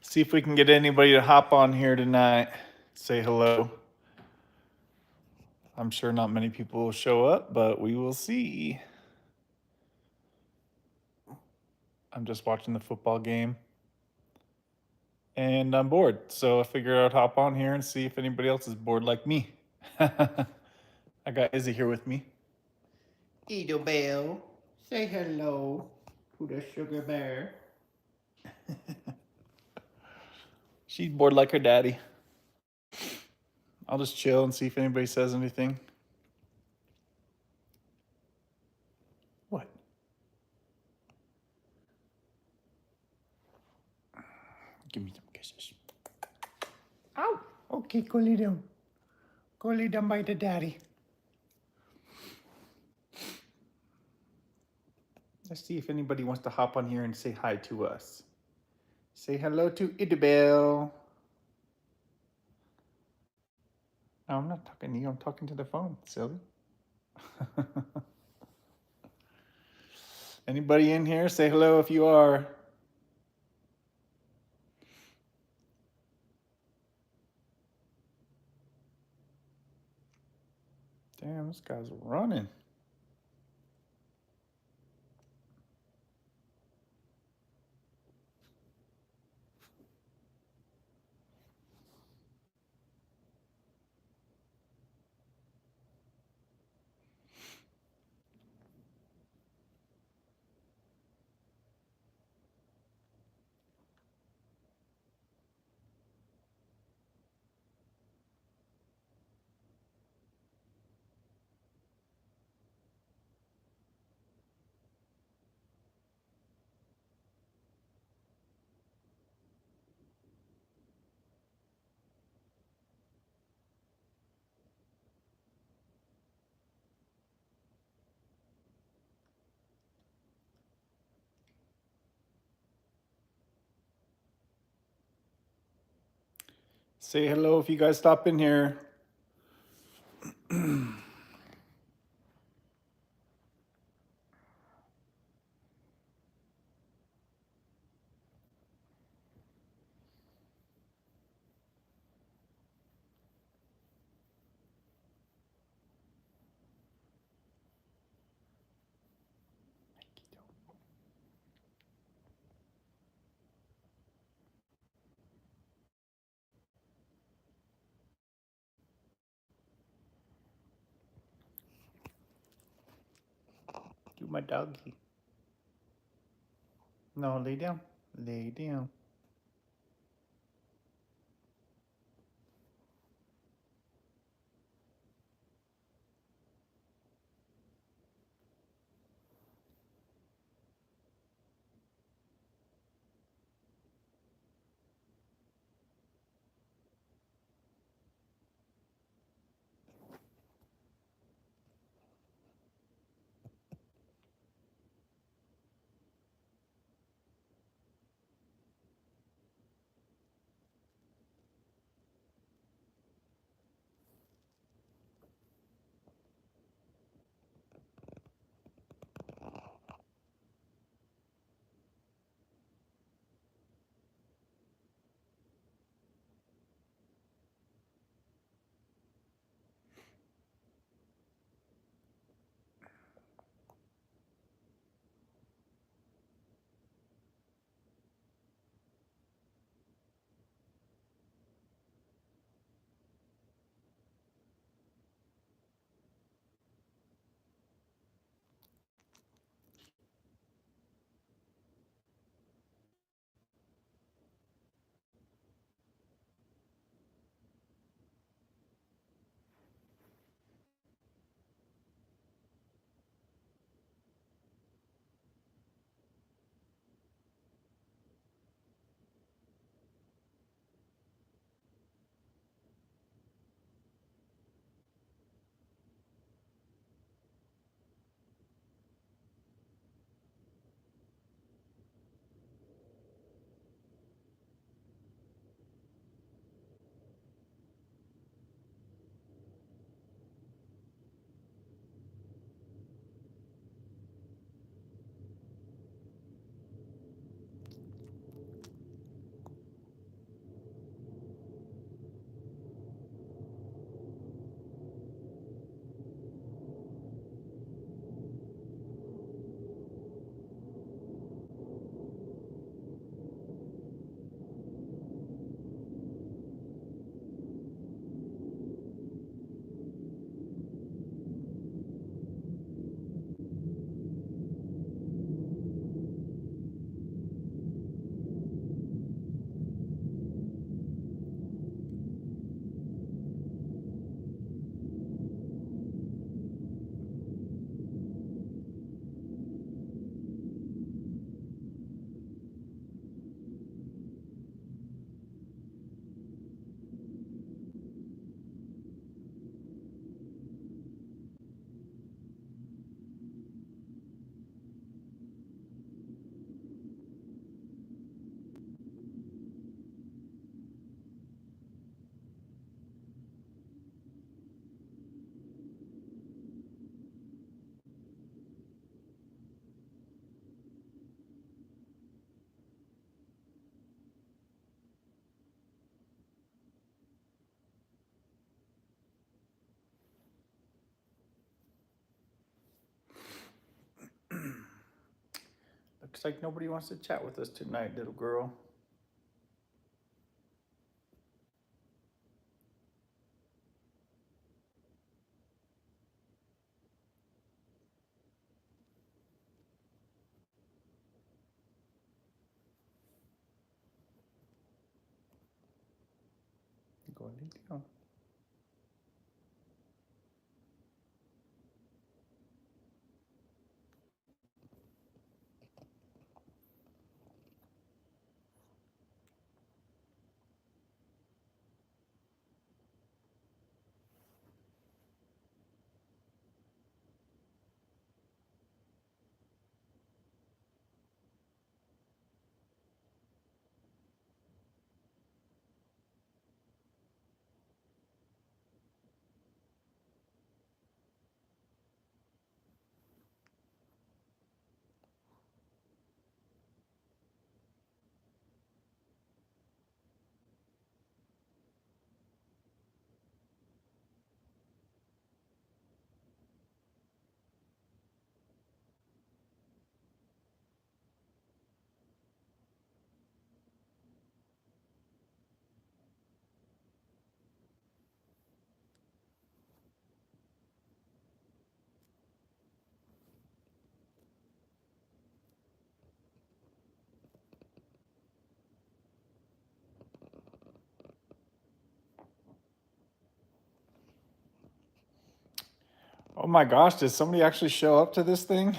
See if we can get anybody to hop on here tonight. Say hello. I'm sure not many people will show up, but we will see. I'm just watching the football game. And I'm bored, so I figured I'd hop on here and see if anybody else is bored like me. I got Izzy here with me. Idobel, say hello to the sugar bear. She's bored like her daddy. I'll just chill and see if anybody says anything. What? Give me some kisses. Ow! Okay, go lay down. Go lay down by the daddy. Let's see if anybody wants to hop on here and say hi to us. Say hello to Idabel. No, I'm not talking to you. I'm talking to the phone, silly. Anybody in here? Say hello if you are. Damn, this guy's running. Say hello if you guys stop in here. Do my doggy. No, lay down. Lay down. Looks like nobody wants to chat with us tonight, little girl. Go lay down. Oh my gosh, did somebody actually show up to this thing?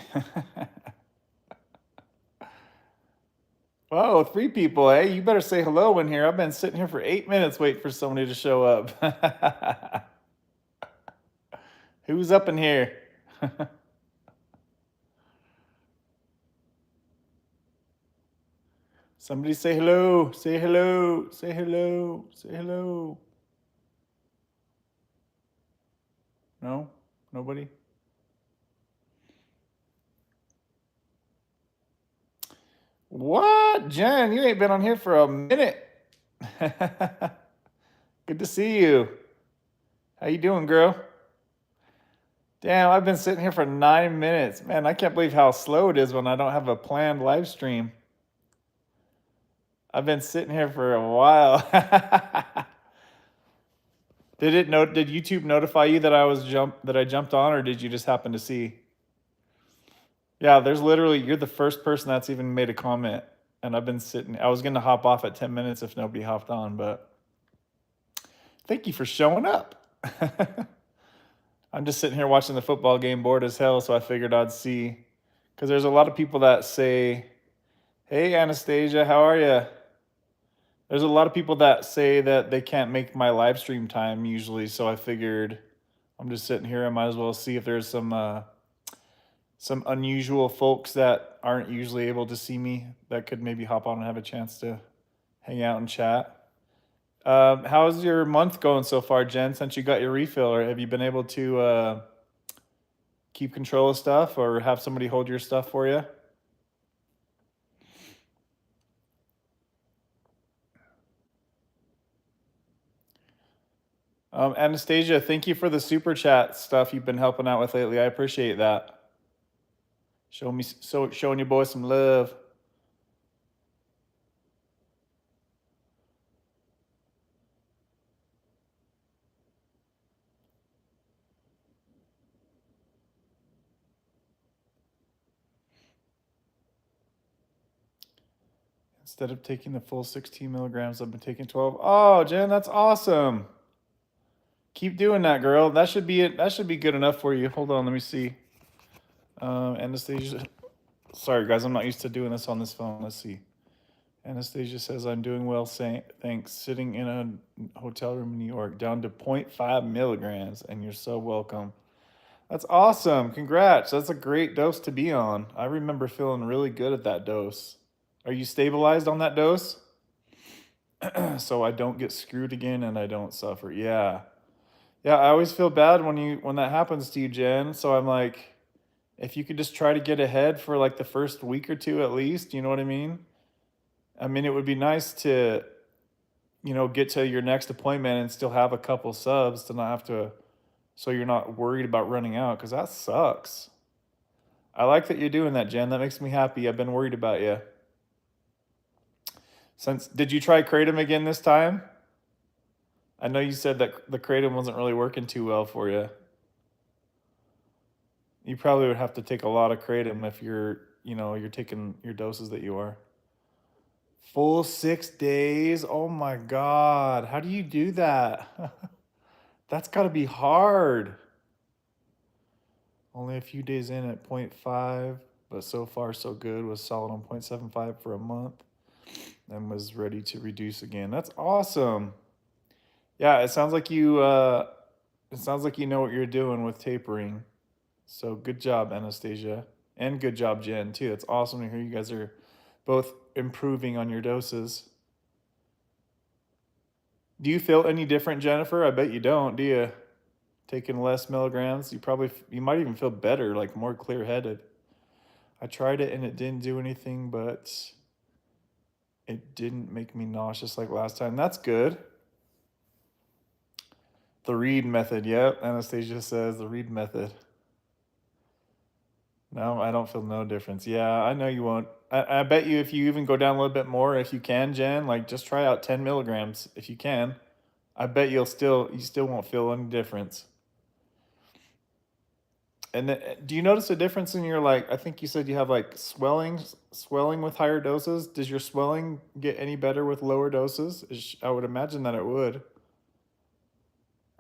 Whoa, 3 people, eh? You better say hello in here. I've been sitting here for 8 minutes waiting for somebody to show up. Who's up in here? Somebody say hello, say hello, say hello, say hello. No? Nobody? What? Jen, you ain't been on here for a minute. Good to see you. How you doing, girl? Damn, I've been sitting here for 9 minutes. Man, I can't believe how slow it is when I don't have a planned live stream. I've been sitting here for a while. Did YouTube notify you that I jumped on, or did you just happen to see? Yeah, you're the first person that's even made a comment. And I was gonna hop off at 10 minutes if nobody hopped on, but thank you for showing up. I'm just sitting here watching the football game, bored as hell, so I figured I'd see. Because there's a lot of people that say, hey, Anastasia, how are you? There's a lot of people that say that they can't make my live stream time usually, so I figured I'm just sitting here. I might as well see if there's some unusual folks that aren't usually able to see me that could maybe hop on and have a chance to hang out and chat. How's your month going so far, Jen, since you got your refill? Or have you been able to keep control of stuff or have somebody hold your stuff for you? Anastasia, thank you for the super chat stuff you've been helping out with lately. I appreciate that. Showing your boy some love. Instead of taking the full 16 milligrams, I've been taking 12. Oh, Jen, that's awesome. Keep doing that, girl. That should be it. That should be good enough for you. Hold on, let me see. Anastasia, sorry guys, I'm not used to doing this on this phone. Let's see. Anastasia says, I'm doing well, thanks. Sitting in a hotel room in New York, down to 0.5 milligrams, and you're so welcome. That's awesome. Congrats. That's a great dose to be on. I remember feeling really good at that dose. Are you stabilized on that dose? So I don't get screwed again and I don't suffer. Yeah. Yeah, I always feel bad when that happens to you, Jen. So I'm like, if you could just try to get ahead for like the first week or two at least, you know what I mean? I mean, it would be nice to, get to your next appointment and still have a couple subs to not have to, so you're not worried about running out, because that sucks. I like that you're doing that, Jen. That makes me happy. I've been worried about you. Did you try kratom again this time? I know you said that the kratom wasn't really working too well for you. You probably would have to take a lot of kratom if you're taking your doses that you are. Full 6 days? Oh my God. How do you do that? That's got to be hard. Only a few days in at 0.5, but so far so good. Was solid on 0.75 for a month and was ready to reduce again. That's awesome. Yeah, it sounds like you know what you're doing with tapering. So good job, Anastasia. And good job, Jen, too. It's awesome to hear you guys are both improving on your doses. Do you feel any different, Jennifer? I bet you don't, do you? Taking less milligrams, you might even feel better, like more clear-headed. I tried it and it didn't do anything, but it didn't make me nauseous like last time. That's good. The Reed method, yep. Anastasia says the Reed method. No, I don't feel no difference. Yeah, I know you won't. I bet you if you even go down a little bit more, if you can, Jen, like just try out 10 milligrams if you can. I bet you still won't feel any difference. And then, do you notice a difference in your, like, I think you said you have like swelling with higher doses? Does your swelling get any better with lower doses? I would imagine that it would.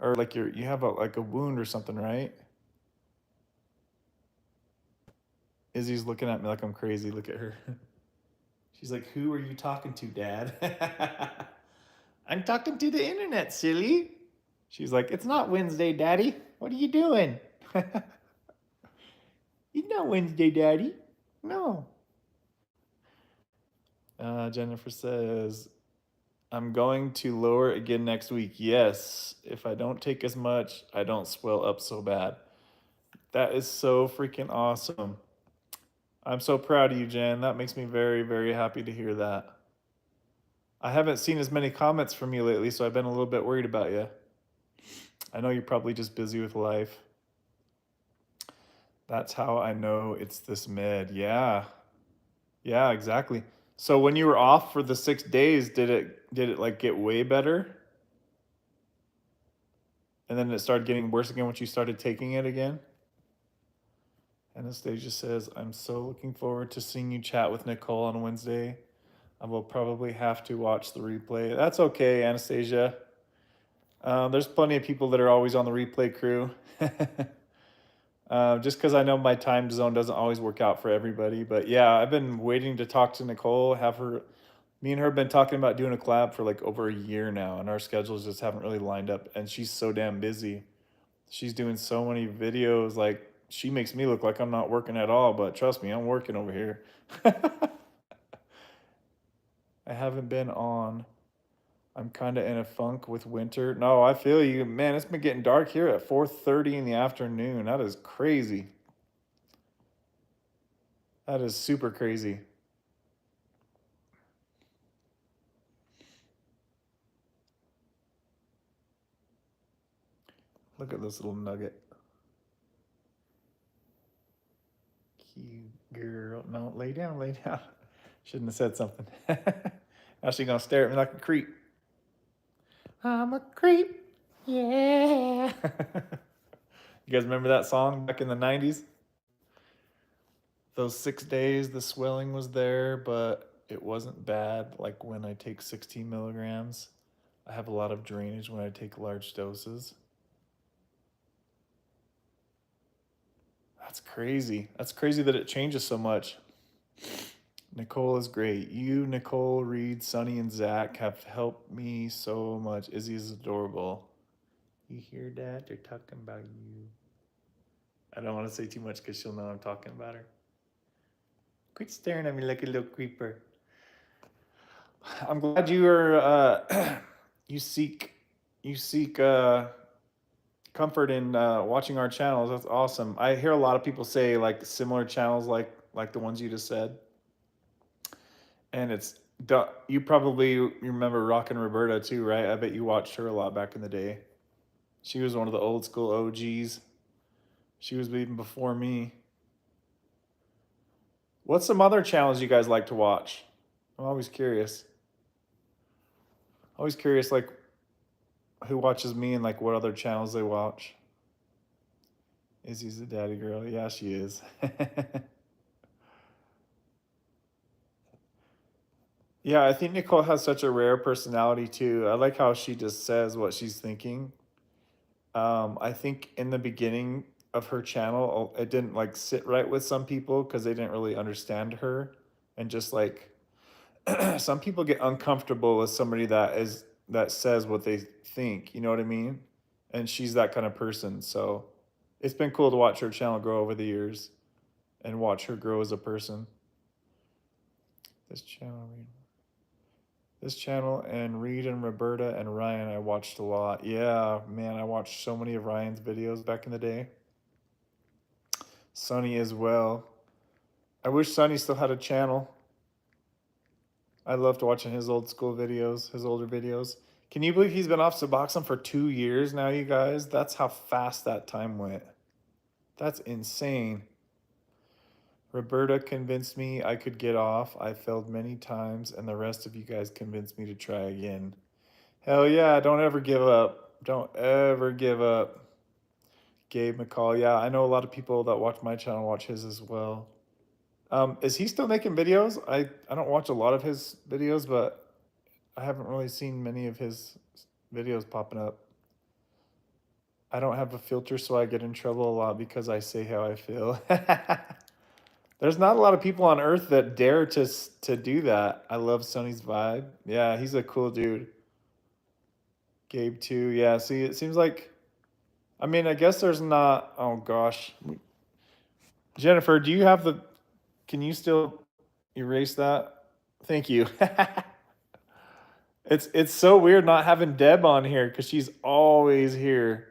Or like you have like a wound or something, right? Izzy's looking at me like I'm crazy. Look at her. She's like, "Who are you talking to, Dad?" I'm talking to the internet, silly. She's like, "It's not Wednesday, Daddy. What are you doing?" It's not Wednesday, Daddy. No. Jennifer says, I'm going to lower again next week. Yes. If I don't take as much, I don't swell up so bad. That is so freaking awesome. I'm so proud of you, Jen. That makes me very, very happy to hear that. I haven't seen as many comments from you lately, so I've been a little bit worried about you. I know you're probably just busy with life. That's how I know it's this med. Yeah. Yeah, exactly. So when you were off for the 6 days, did it like get way better? And then it started getting worse again once you started taking it again? Anastasia says, I'm so looking forward to seeing you chat with Nicole on Wednesday. I will probably have to watch the replay. That's okay, Anastasia. There's plenty of people that are always on the replay crew. Just because I know my time zone doesn't always work out for everybody. But yeah, I've been waiting to talk to Nicole, me and her have been talking about doing a collab for like over a year now, and our schedules just haven't really lined up. And she's so damn busy. She's doing so many videos. Like, she makes me look like I'm not working at all, but trust me, I'm working over here. I haven't been on. I'm kind of in a funk with winter. No, I feel you. Man, it's been getting dark here at 4:30 in the afternoon. That is crazy. That is super crazy. Look at this little nugget. Cute girl. No, lay down, lay down. Shouldn't have said something. Now she's gonna stare at me like a creep. I'm a creep. Yeah. You guys remember that song back in the 90s? Those 6 days, the swelling was there, but it wasn't bad like when I take 16 milligrams. I have a lot of drainage when I take large doses. That's crazy. That's crazy that it changes so much. Nicole is great. You, Nicole, Reed, Sonny, and Zach have helped me so much. Izzy is adorable. You hear that? They're talking about you. I don't want to say too much because she'll know I'm talking about her. Quit staring at me like a little creeper. I'm glad you are. You seek comfort in watching our channels. That's awesome. I hear a lot of people say like similar channels like the ones you just said, and you probably remember Rockin' Roberta too, right? I bet you watched her a lot back in the day. She was one of the old school OGs. She was even before me. What's some other channels you guys like to watch? I'm always curious. Always curious, like who watches me and like what other channels they watch. Izzy's a daddy girl. Yeah, she is. Yeah, I think Nicole has such a rare personality too. I like how she just says what she's thinking. I think in the beginning of her channel, it didn't like sit right with some people because they didn't really understand her, and just like some people get uncomfortable with somebody that says what they think. You know what I mean? And she's that kind of person. So it's been cool to watch her channel grow over the years and watch her grow as a person. This channel, and Reed and Roberta and Ryan, I watched a lot. Yeah, man, I watched so many of Ryan's videos back in the day. Sonny as well. I wish Sonny still had a channel. I loved watching his old school videos, his older videos. Can you believe he's been off Suboxone for 2 years now, you guys? That's how fast that time went. That's insane. Roberta convinced me I could get off. I failed many times, and the rest of you guys convinced me to try again. Hell yeah, don't ever give up. Don't ever give up. Gabe McCall, yeah, I know a lot of people that watch my channel watch his as well. Is he still making videos? I don't watch a lot of his videos, but I haven't really seen many of his videos popping up. I don't have a filter, so I get in trouble a lot because I say how I feel. There's not a lot of people on earth that dare to do that. I love Sonny's vibe. Yeah, he's a cool dude. Gabe too. Yeah, see, it seems like, I mean, I guess there's not, oh gosh. Jennifer, do you have the, can you still erase that? Thank you. It's so weird not having Deb on here because she's always here.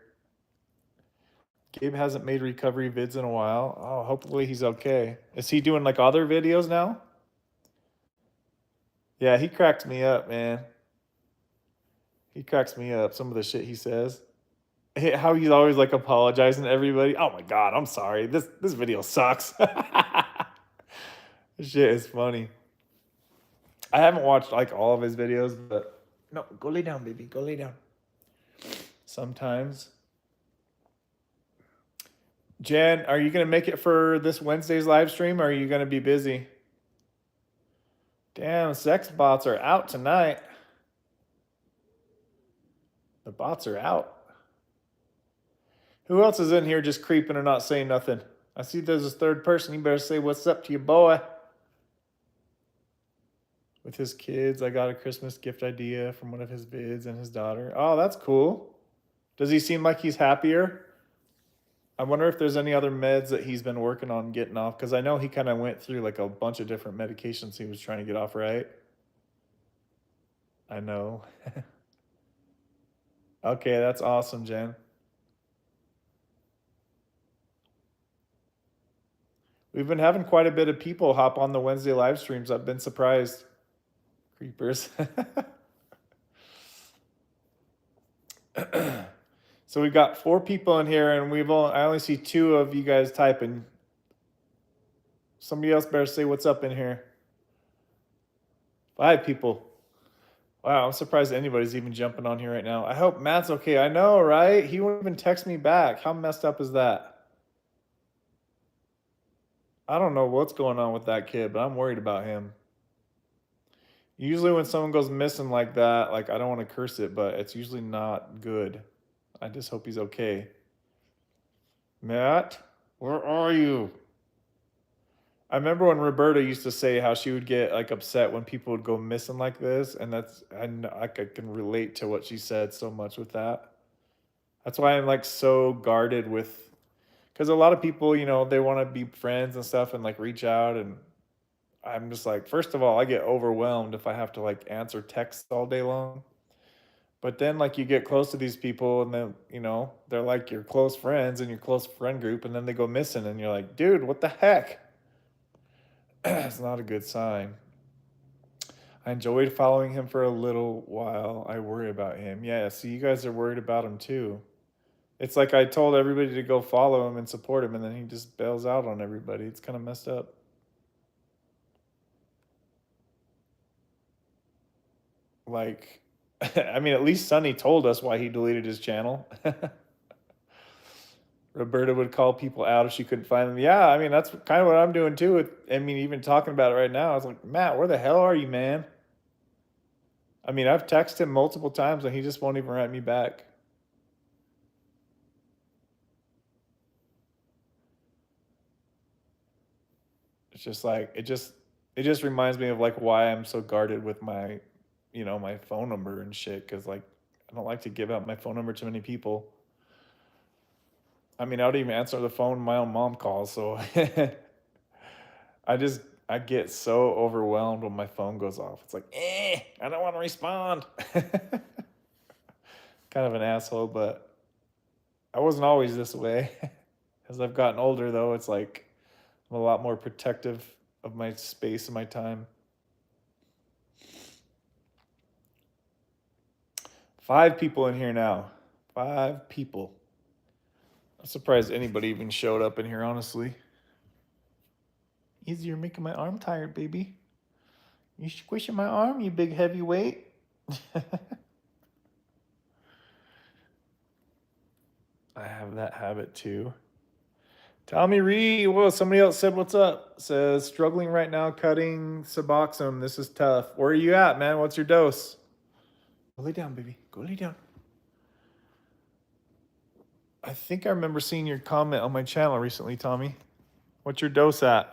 Gabe hasn't made recovery vids in a while. Oh, hopefully he's okay. Is he doing like other videos now? Yeah, he cracks me up, man. He cracks me up. Some of the shit he says. How he's always like apologizing to everybody. Oh my god, I'm sorry. This video sucks. This shit is funny. I haven't watched like all of his videos, but no, go lay down, baby. Go lay down. Sometimes. Jen, are you gonna make it for this Wednesday's live stream, or are you gonna be busy? Damn, sex bots are out tonight. The bots are out. Who else is in here just creeping and not saying nothing? I see there's this third person. You better say what's up to your boy. With his kids, I got a Christmas gift idea from one of his vids and his daughter. Oh, that's cool. Does he seem like he's happier? I wonder if there's any other meds that he's been working on getting off, because I know he kind of went through like a bunch of different medications he was trying to get off, right? I know. Okay, that's awesome, Jen. We've been having quite a bit of people hop on the Wednesday live streams. I've been surprised. Creepers. So we've got 4 people in here, and I only see 2 of you guys typing. Somebody else better say what's up in here. 5 people. Wow, I'm surprised anybody's even jumping on here right now. I hope Matt's okay. I know, right? He won't even text me back. How messed up is that? I don't know what's going on with that kid, but I'm worried about him. Usually when someone goes missing like that, like I don't want to curse it, but it's usually not good. I just hope he's okay. Matt, where are you? I remember when Roberta used to say how she would get like upset when people would go missing like this, and I can relate to what she said so much with that. That's why I'm like so guarded with, because a lot of people, they want to be friends and stuff and like reach out, and I'm just like, first of all, I get overwhelmed if I have to like answer texts all day long. But then like you get close to these people and then, they're like your close friends in your close friend group, and then they go missing and you're like, dude, what the heck? It's not a good sign. I enjoyed following him for a little while. I worry about him. Yeah, see, you guys are worried about him too. It's like I told everybody to go follow him and support him, and then he just bails out on everybody. It's kind of messed up. Like, I mean, at least Sonny told us why he deleted his channel. Roberta would call people out if she couldn't find them. Yeah, I mean, that's kind of what I'm doing too. I mean, even talking about it right now, I was like, Matt, where the hell are you, man? I mean, I've texted him multiple times and he just won't even write me back. It's just like it just reminds me of like why I'm so guarded with my, my phone number and shit. Cause like I don't like to give out my phone number to many people. I mean, I don't even answer the phone my own mom calls, so I just I get so overwhelmed when my phone goes off. It's like, I don't want to respond. Kind of an asshole, but I wasn't always this way. As I've gotten older, though, it's like I'm a lot more protective of my space and my time. 5 people in here now. 5 people. I'm surprised anybody even showed up in here, honestly. Easy, you're making my arm tired, baby. You squishing my arm, you big heavyweight. I have that habit too. Tommy Reed, whoa, somebody else said what's up. Says struggling right now cutting Suboxone. This is tough. Where are you at, man? What's your dose? Go lay down, baby. Go lay down. I think I remember seeing your comment on my channel recently, Tommy. What's your dose at?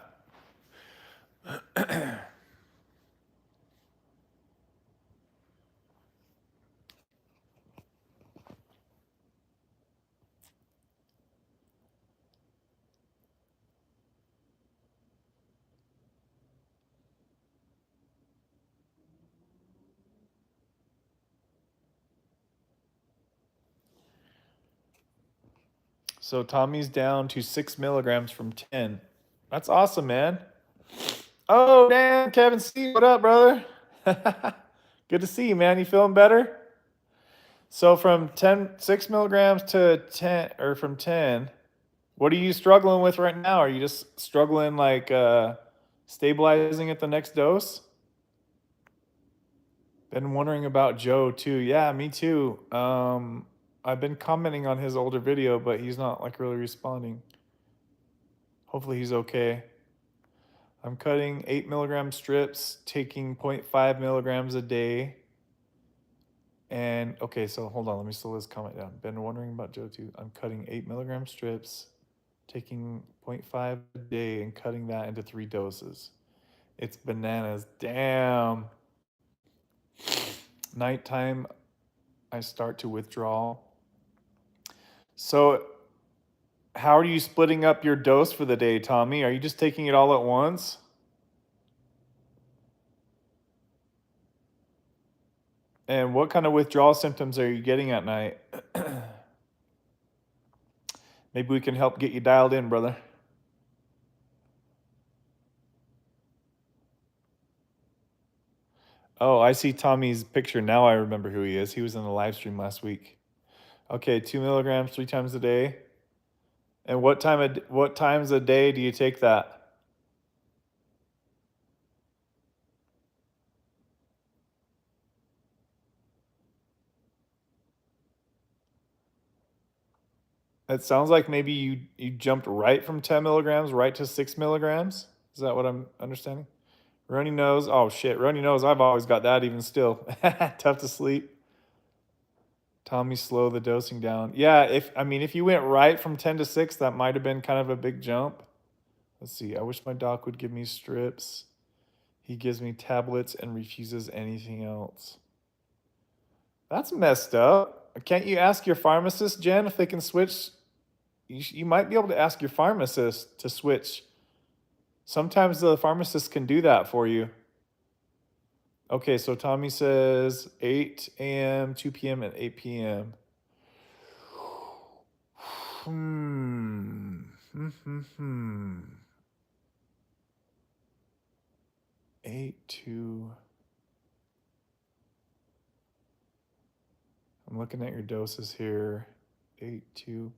So Tommy's down to 6 milligrams from 10. That's awesome, man. Oh, damn, Kevin C. What up, brother? Good to see you, man. You feeling better? So from 6 milligrams to 10, or from 10, what are you struggling with right now? Are you just struggling like stabilizing at the next dose? Been wondering about Joe too. Yeah, me too. I've been commenting on his older video, but he's not like really responding. Hopefully he's okay. I'm cutting 8 milligram strips, taking 0.5 milligrams a day. And okay, so hold on, let me slow this comment down. Been wondering about Joe too. I'm cutting 8 milligram strips, taking 0.5 a day and cutting that into 3 doses. It's bananas. Damn. Nighttime, I start to withdraw. So, how are you splitting up your dose for the day, Tommy? Are you just taking it all at once? And what kind of withdrawal symptoms are you getting at night? Maybe we can help get you dialed in, brother. Oh, I see Tommy's picture. Now I remember who he is. He was in the live stream last week. Okay, 2 milligrams 3 times a day. And what times a day do you take that? It sounds like maybe you jumped right from 10 milligrams right to 6 milligrams. Is that what I'm understanding? Runny nose. Oh shit, runny nose. I've always got that even still. Tough to sleep. Tommy, slow the dosing down. Yeah, if you went right from 10 to 6, that might have been kind of a big jump. Let's see. I wish my doc would give me strips. He gives me tablets and refuses anything else. That's messed up. Can't you ask your pharmacist, Jen, if they can switch? You might be able to ask your pharmacist to switch. Sometimes the pharmacist can do that for you. Okay, so Tommy says 8 a.m., 2 p.m., and 8 p.m. Hmm. 8 to. I'm looking at your doses here. 8 to.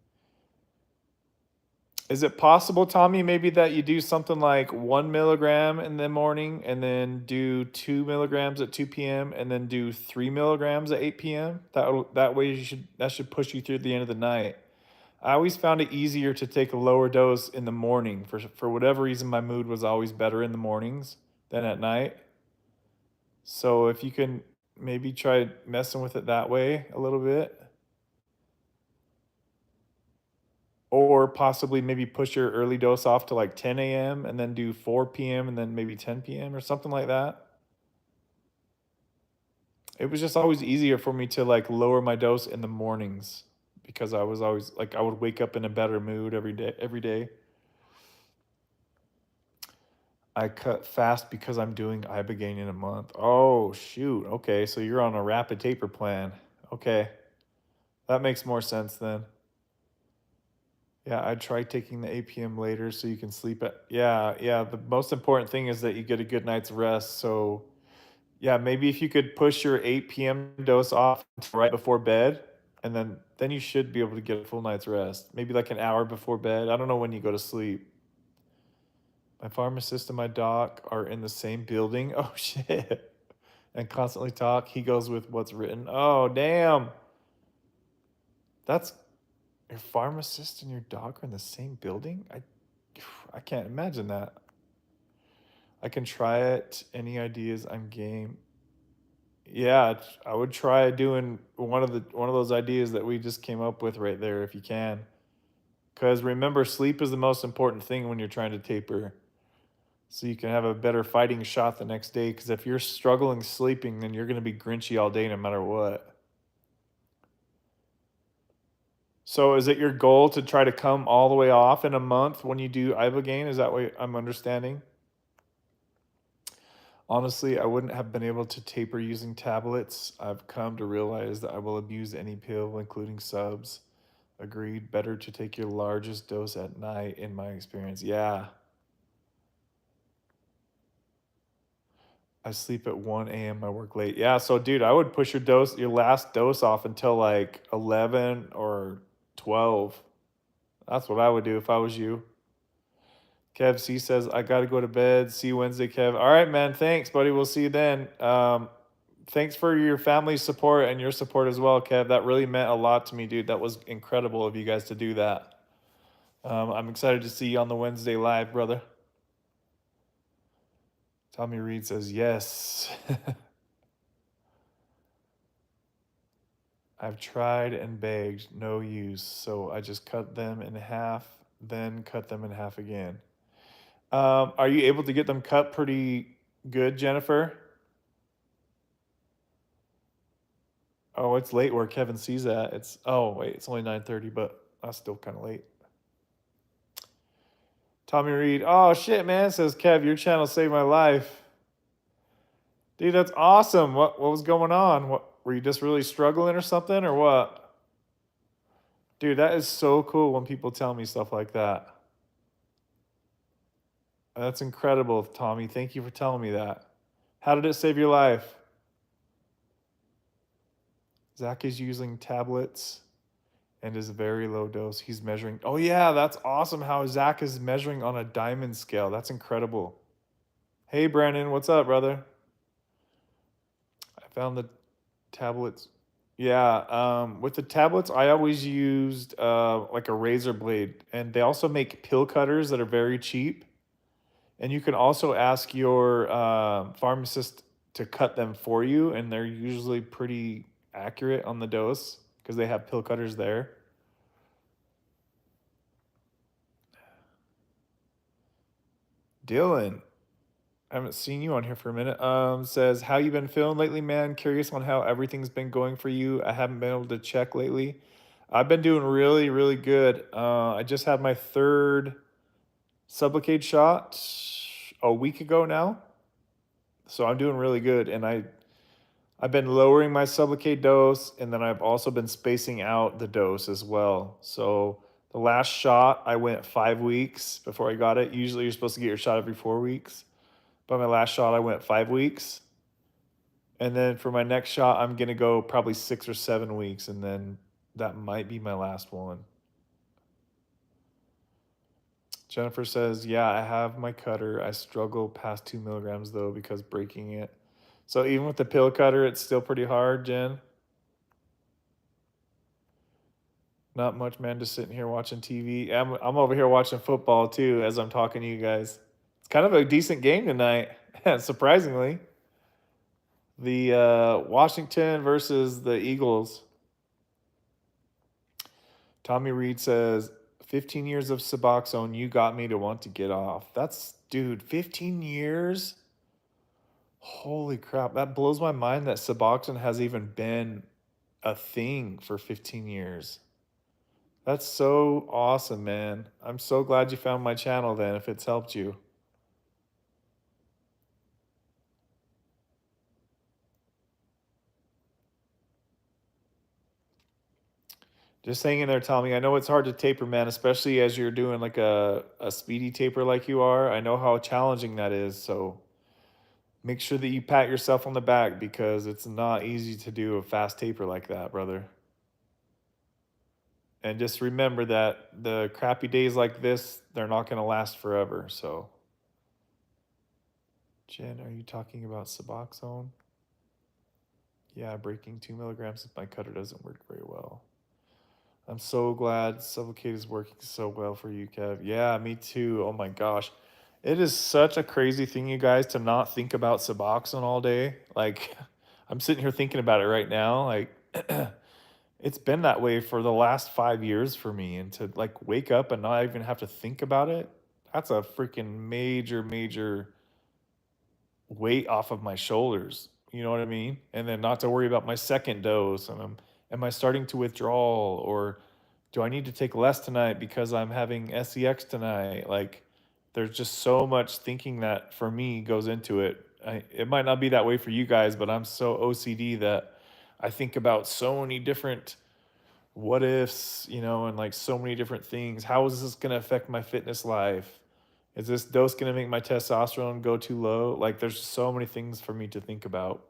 Is it possible, Tommy, maybe that you do something like 1 milligram in the morning and then do 2 milligrams at 2 p.m. and then do 3 milligrams at 8 p.m.? That way that should push you through the end of the night. I always found it easier to take a lower dose in the morning. For whatever reason, my mood was always better in the mornings than at night. So if you can maybe try messing with it that way a little bit. Or possibly maybe push your early dose off to like 10 a.m. and then do 4 p.m. and then maybe 10 p.m. or something like that. It was just always easier for me to like lower my dose in the mornings because I was always like I would wake up in a better mood every day. Every day. I cut fast because I'm doing ibogaine in a month. Oh shoot. Okay, so you're on a rapid taper plan. Okay, that makes more sense then. Yeah, I try taking the 8 p.m. later so you can sleep at. Yeah, yeah. The most important thing is that you get a good night's rest. So, yeah, maybe if you could push your 8 p.m. dose off right before bed, and then you should be able to get a full night's rest. Maybe like an hour before bed. I don't know when you go to sleep. My pharmacist and my doc are in the same building. Oh shit. And constantly talk. He goes with what's written. Oh damn. That's your pharmacist and your doc are in the same building? I can't imagine that. I can try it. Any ideas? I'm game. Yeah, I would try doing one of those ideas that we just came up with right there if you can. Cuz remember sleep is the most important thing when you're trying to taper. So you can have a better fighting shot the next day cuz if you're struggling sleeping then you're going to be grinchy all day no matter what. So is it your goal to try to come all the way off in a month when you do ibogaine? Is that what I'm understanding? Honestly, I wouldn't have been able to taper using tablets. I've come to realize that I will abuse any pill, including subs. Agreed. Better to take your largest dose at night, in my experience. Yeah. I sleep at 1 a.m. I work late. Yeah. So, dude, I would push your last dose off until like 11 or 12. That's what I would do if I was you. Kev C says, I got to go to bed. See you Wednesday, Kev. All right, man. Thanks, buddy. We'll see you then. Thanks for your family's support and your support as well, Kev. That really meant a lot to me, dude. That was incredible of you guys to do that. I'm excited to see you on the Wednesday live, brother. Tommy Reed says, yes. I've tried and begged, no use. So I just cut them in half, then cut them in half again. Are you able to get them cut pretty good, Jennifer? Oh, it's late where Kevin sees that. It's only 9:30, but that's still kind of late. Tommy Reed, oh shit, man, says Kev, your channel saved my life. Dude, that's awesome. What was going on? What were you just really struggling or something or what? Dude, that is so cool when people tell me stuff like that. That's incredible, Tommy. Thank you for telling me that. How did it save your life? Zach is using tablets and is a very low dose. He's measuring. Oh, yeah, that's awesome how Zach is measuring on a diamond scale. That's incredible. Hey, Brandon, what's up, brother? I found the tablets. Yeah, with the tablets, I always used like a razor blade, and they also make pill cutters that are very cheap. And you can also ask your pharmacist to cut them for you, and they're usually pretty accurate on the dose because they have pill cutters there. Dylan, I haven't seen you on here for a minute. Says, how you been feeling lately, man? Curious on how everything's been going for you. I haven't been able to check lately. I've been doing really, really good. I just had my third Sublocade shot a week ago now, so I'm doing really good. And I've been lowering my Sublocade dose, and then I've also been spacing out the dose as well. So the last shot, I went 5 weeks before I got it. Usually, you're supposed to get your shot every 4 weeks. But my last shot, I went 5 weeks. And then for my next shot, I'm going to go probably 6 or 7 weeks. And then that might be my last one. Jennifer says, yeah, I have my cutter. I struggle past 2 milligrams though because breaking it. So even with the pill cutter, it's still pretty hard, Jen. Not much, man. Just sitting here watching TV. I'm over here watching football too as I'm talking to you guys. It's kind of a decent game tonight, surprisingly. The Washington versus the Eagles. Tommy Reed says, 15 years of Suboxone, you got me to want to get off. That's, dude, 15 years? Holy crap. That blows my mind that Suboxone has even been a thing for 15 years. That's so awesome, man. I'm so glad you found my channel then, if it's helped you. Just hang in there, Tommy. I know it's hard to taper, man, especially as you're doing like a speedy taper like you are. I know how challenging that is. So make sure that you pat yourself on the back because it's not easy to do a fast taper like that, brother. And just remember that the crappy days like this, they're not going to last forever. So, Jen, are you talking about Suboxone? Yeah, breaking 2 milligrams if my cutter doesn't work very well. I'm so glad Suffocate is working so well for you, Kev. Yeah, me too. Oh my gosh. It is such a crazy thing, you guys, to not think about Suboxone all day. Like, I'm sitting here thinking about it right now. Like, it's been that way for the last 5 years for me. And to like wake up and not even have to think about it, that's a freaking major weight off of my shoulders. You know what I mean? And then not to worry about my second dose. And am I starting to withdraw, or do I need to take less tonight because I'm having SEX tonight? Like, there's just so much thinking that for me goes into it. It might not be that way for you guys, but I'm so OCD that I think about so many different what ifs, and like so many different things. How is this going to affect my fitness life? Is this dose going to make my testosterone go too low? Like, there's so many things for me to think about.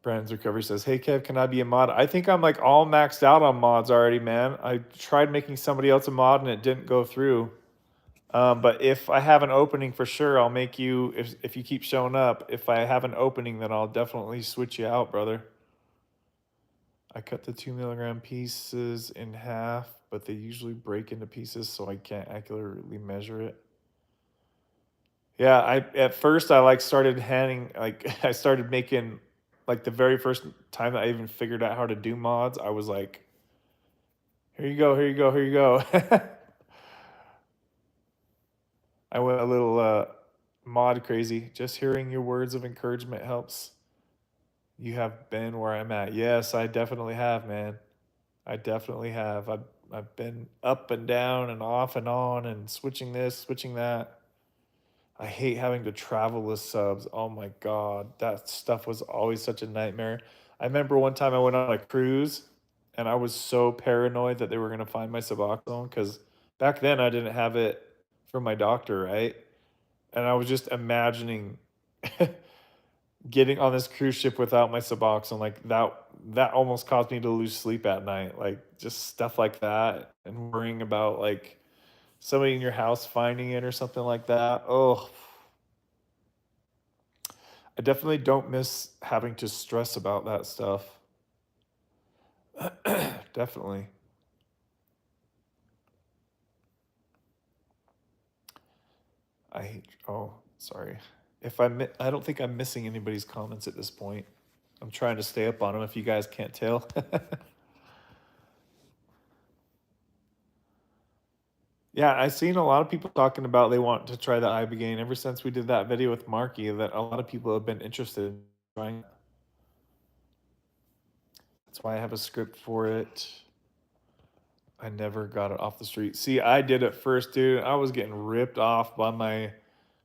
Brandon's Recovery says, hey, Kev, can I be a mod? I think I'm like all maxed out on mods already, man. I tried making somebody else a mod and it didn't go through. But if I have an opening for sure, I'll make you, if you keep showing up, if I have an opening, then I'll definitely switch you out, brother. I cut the 2 milligram pieces in half, but they usually break into pieces, so I can't accurately measure it. Yeah, at first I like started handing like I started making like the very first time that I even figured out how to do mods, I was like, here you go, here you go, here you go. I went a little mod crazy. Just hearing your words of encouragement helps. You have been where I'm at. Yes, I definitely have, man. I definitely have. I've been up and down and off and on and switching this, switching that. I hate having to travel with subs. Oh my God. That stuff was always such a nightmare. I remember one time I went on a cruise and I was so paranoid that they were going to find my Suboxone because back then I didn't have it from my doctor, right? And I was just imagining getting on this cruise ship without my Suboxone. Like that almost caused me to lose sleep at night. Like just stuff like that and worrying about like somebody in your house finding it or something like that. Oh, I definitely don't miss having to stress about that stuff. Definitely. I hate. Oh, sorry. If I don't think I'm missing anybody's comments at this point. I'm trying to stay up on them. If you guys can't tell. Yeah, I've seen a lot of people talking about they want to try the ibogaine ever since we did that video with Marky. That a lot of people have been interested in trying it. That's why I have a script for it. I never got it off the street. See, I did it first, dude. I was getting ripped off by my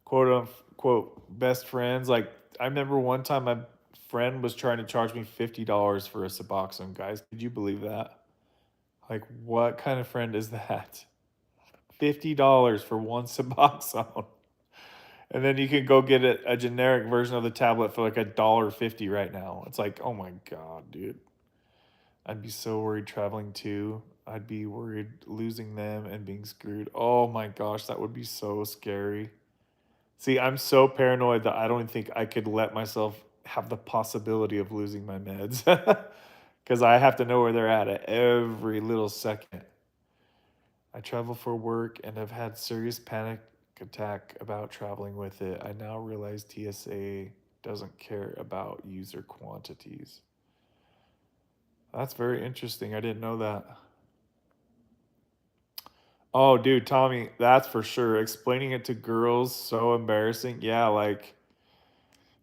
quote unquote best friends. Like, I remember one time my friend was trying to charge me $50 for a Suboxone, guys. Could you believe that? Like, what kind of friend is that? $50 for one Suboxone. And then you can go get a generic version of the tablet for like $1.50 right now. It's like, oh my God, dude. I'd be so worried traveling too. I'd be worried losing them and being screwed. Oh my gosh, that would be so scary. See, I'm so paranoid that I don't think I could let myself have the possibility of losing my meds because I have to know where they're at every little second. I travel for work and have had serious panic attack about traveling with it. I now realize TSA doesn't care about user quantities. That's very interesting. I didn't know that. Oh, dude, Tommy, that's for sure. Explaining it to girls, so embarrassing. Yeah, like,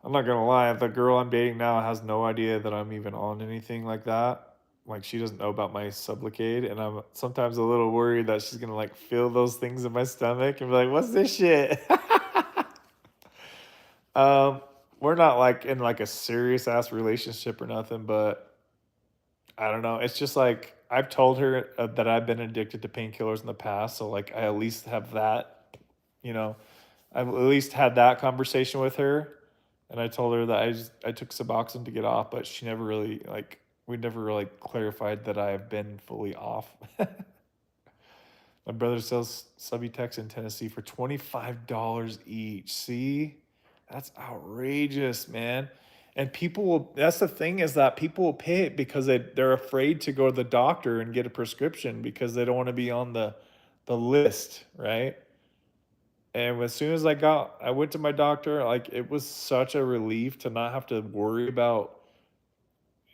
I'm not gonna lie, if the girl I'm dating now has no idea that I'm even on anything like that, like, she doesn't know about my Sublocade, and I'm sometimes a little worried that she's gonna, like, feel those things in my stomach and be like, what's this shit? um, we're not, like, in, like, a serious ass relationship or nothing, but I don't know. It's just like I've told her that I've been addicted to painkillers in the past, so like I at least have that, you know, I've at least had that conversation with her, and I told her that I took Suboxone to get off, but she never really like we never really clarified that I have been fully off. My brother sells Subutex in Tennessee for $25 each. See? That's outrageous, man. And people will, that's the thing is that people will pay it because they're afraid to go to the doctor and get a prescription because they don't want to be on the list, right? And as soon as I went to my doctor, like it was such a relief to not have to worry about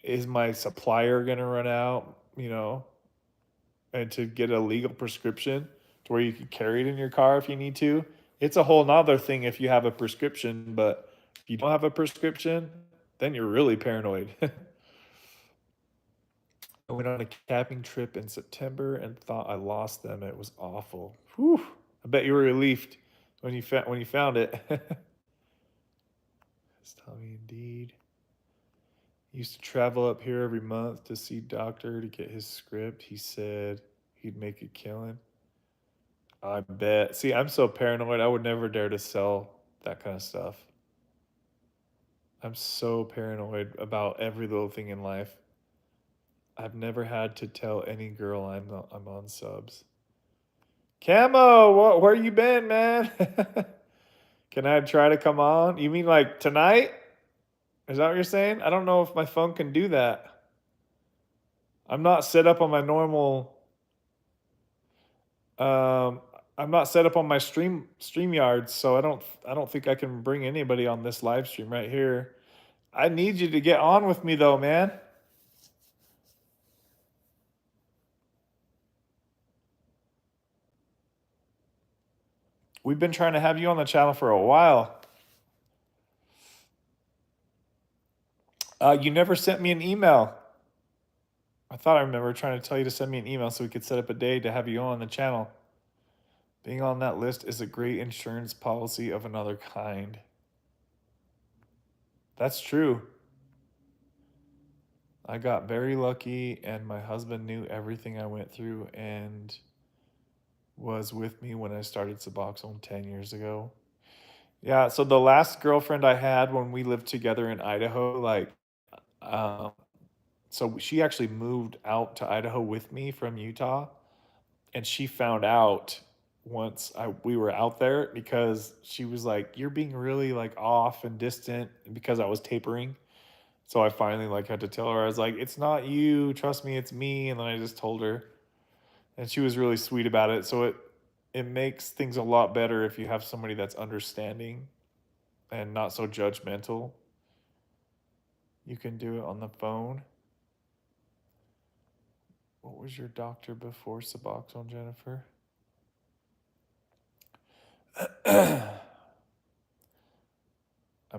is my supplier going to run out, and to get a legal prescription to where you can carry it in your car if you need to. It's a whole nother thing if you have a prescription, but if you don't have a prescription, then you're really paranoid. I went on a camping trip in September and thought I lost them. It was awful. Whew. I bet you were relieved when you found it. That's Tommy indeed. Used to travel up here every month to see doctor to get his script. He said he'd make a killing. I bet. See, I'm so paranoid. I would never dare to sell that kind of stuff. I'm so paranoid about every little thing in life. I've never had to tell any girl I'm on subs. Camo, where you been, man? Can I try to come on? You mean like tonight? Is that what you're saying? I don't know if my phone can do that. I'm not set up on my normal. Um, I'm not set up on my StreamYard, so I don't think I can bring anybody on this live stream right here. I need you to get on with me though, man. We've been trying to have you on the channel for a while. You never sent me an email. I thought I remember trying to tell you to send me an email so we could set up a day to have you on the channel. Being on that list is a great insurance policy of another kind. That's true. I got very lucky, and my husband knew everything I went through and was with me when I started Suboxone 10 years ago. Yeah, so the last girlfriend I had when we lived together in Idaho, like, um, so she actually moved out to Idaho with me from Utah, and she found out once we were out there because she was like, "You're being really like off and distant," because I was tapering. So I finally like had to tell her I was like, "It's not you, trust me, it's me." And then I just told her, and she was really sweet about it. So it makes things a lot better if you have somebody that's understanding and not so judgmental. You can do it on the phone. What was your doctor before Suboxone, Jennifer? I'm